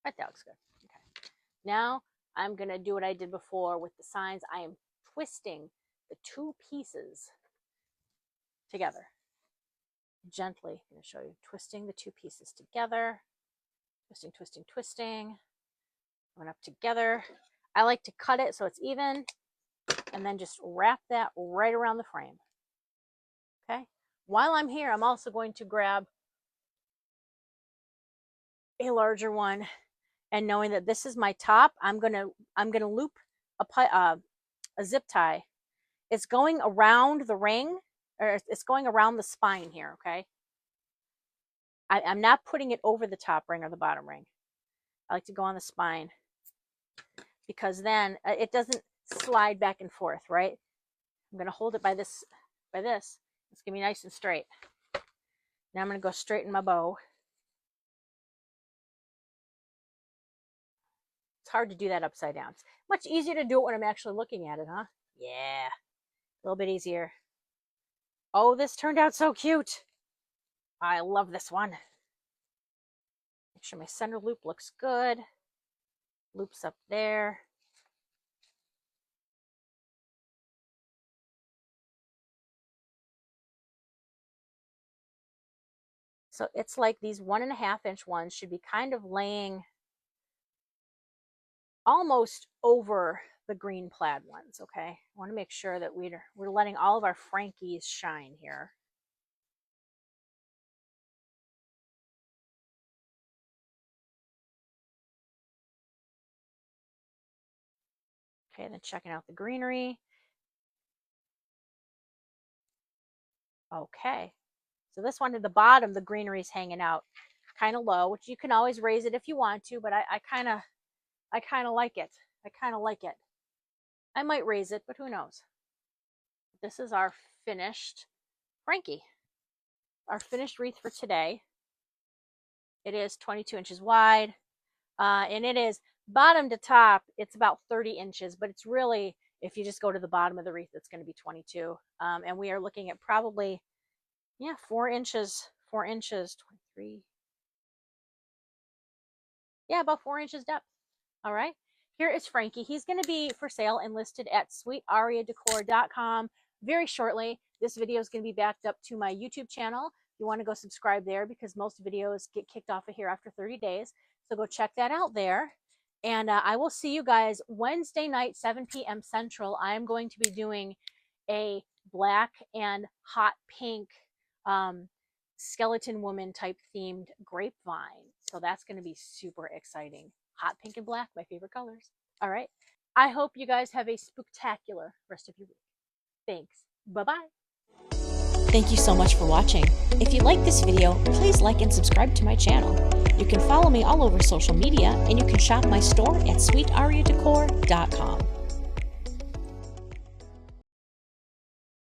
Right, that looks good. Okay. Now I'm going to do what I did before with the signs. I am twisting the 2 pieces together. Gently, I'm going to show you. Twisting the 2 pieces together. Twisting, twisting, twisting. Going up together. I like to cut it so it's even, and then just wrap that right around the frame. Okay. While I'm here, I'm also going to grab a larger one, and knowing that this is my top, I'm gonna loop a zip tie. It's going around the ring, or it's going around the spine here. Okay. I'm not putting it over the top ring or the bottom ring. I like to go on the spine because then it doesn't slide back and forth, right? I'm going to hold it by this. It's going to be nice and straight. Now I'm going to go straighten my bow. It's hard to do that upside down. It's much easier to do it when I'm actually looking at it, huh? Yeah, a little bit easier. Oh, this turned out so cute. I love this one. Make sure my center loop looks good. Loops up there. So it's like these 1.5 inch ones should be kind of laying almost over the green plaid ones, okay? I want to make sure that we're letting all of our Frankies shine here. Okay, then checking out the greenery. Okay, so this one at the bottom, the greenery is hanging out kind of low, which you can always raise it if you want to, but I kind of like it. I kind of like it. I might raise it, but who knows? This is our finished Frankie, our finished wreath for today. It is 22 inches wide, and it is bottom to top. It's about 30 inches, but it's really, if you just go to the bottom of the wreath, it's going to be 22. And we are looking at probably, yeah, 4 inches, 23. Yeah, about 4 inches depth. All right. Here is Frankie. He's going to be for sale and listed at sweetariadecor.com very shortly. This video is going to be backed up to my YouTube channel. You want to go subscribe there because most videos get kicked off of here after 30 days. So go check that out there. And I will see you guys Wednesday night, 7 p.m. Central. I am going to be doing a black and hot pink skeleton woman type themed grapevine. So that's going to be super exciting. Hot pink and black, my favorite colors. All right. I hope you guys have a spectacular rest of your week. Thanks. Bye-bye. Thank you so much for watching. If you like this video, please like and subscribe to my channel. You can follow me all over social media, and you can shop my store at sweetariadecor.com.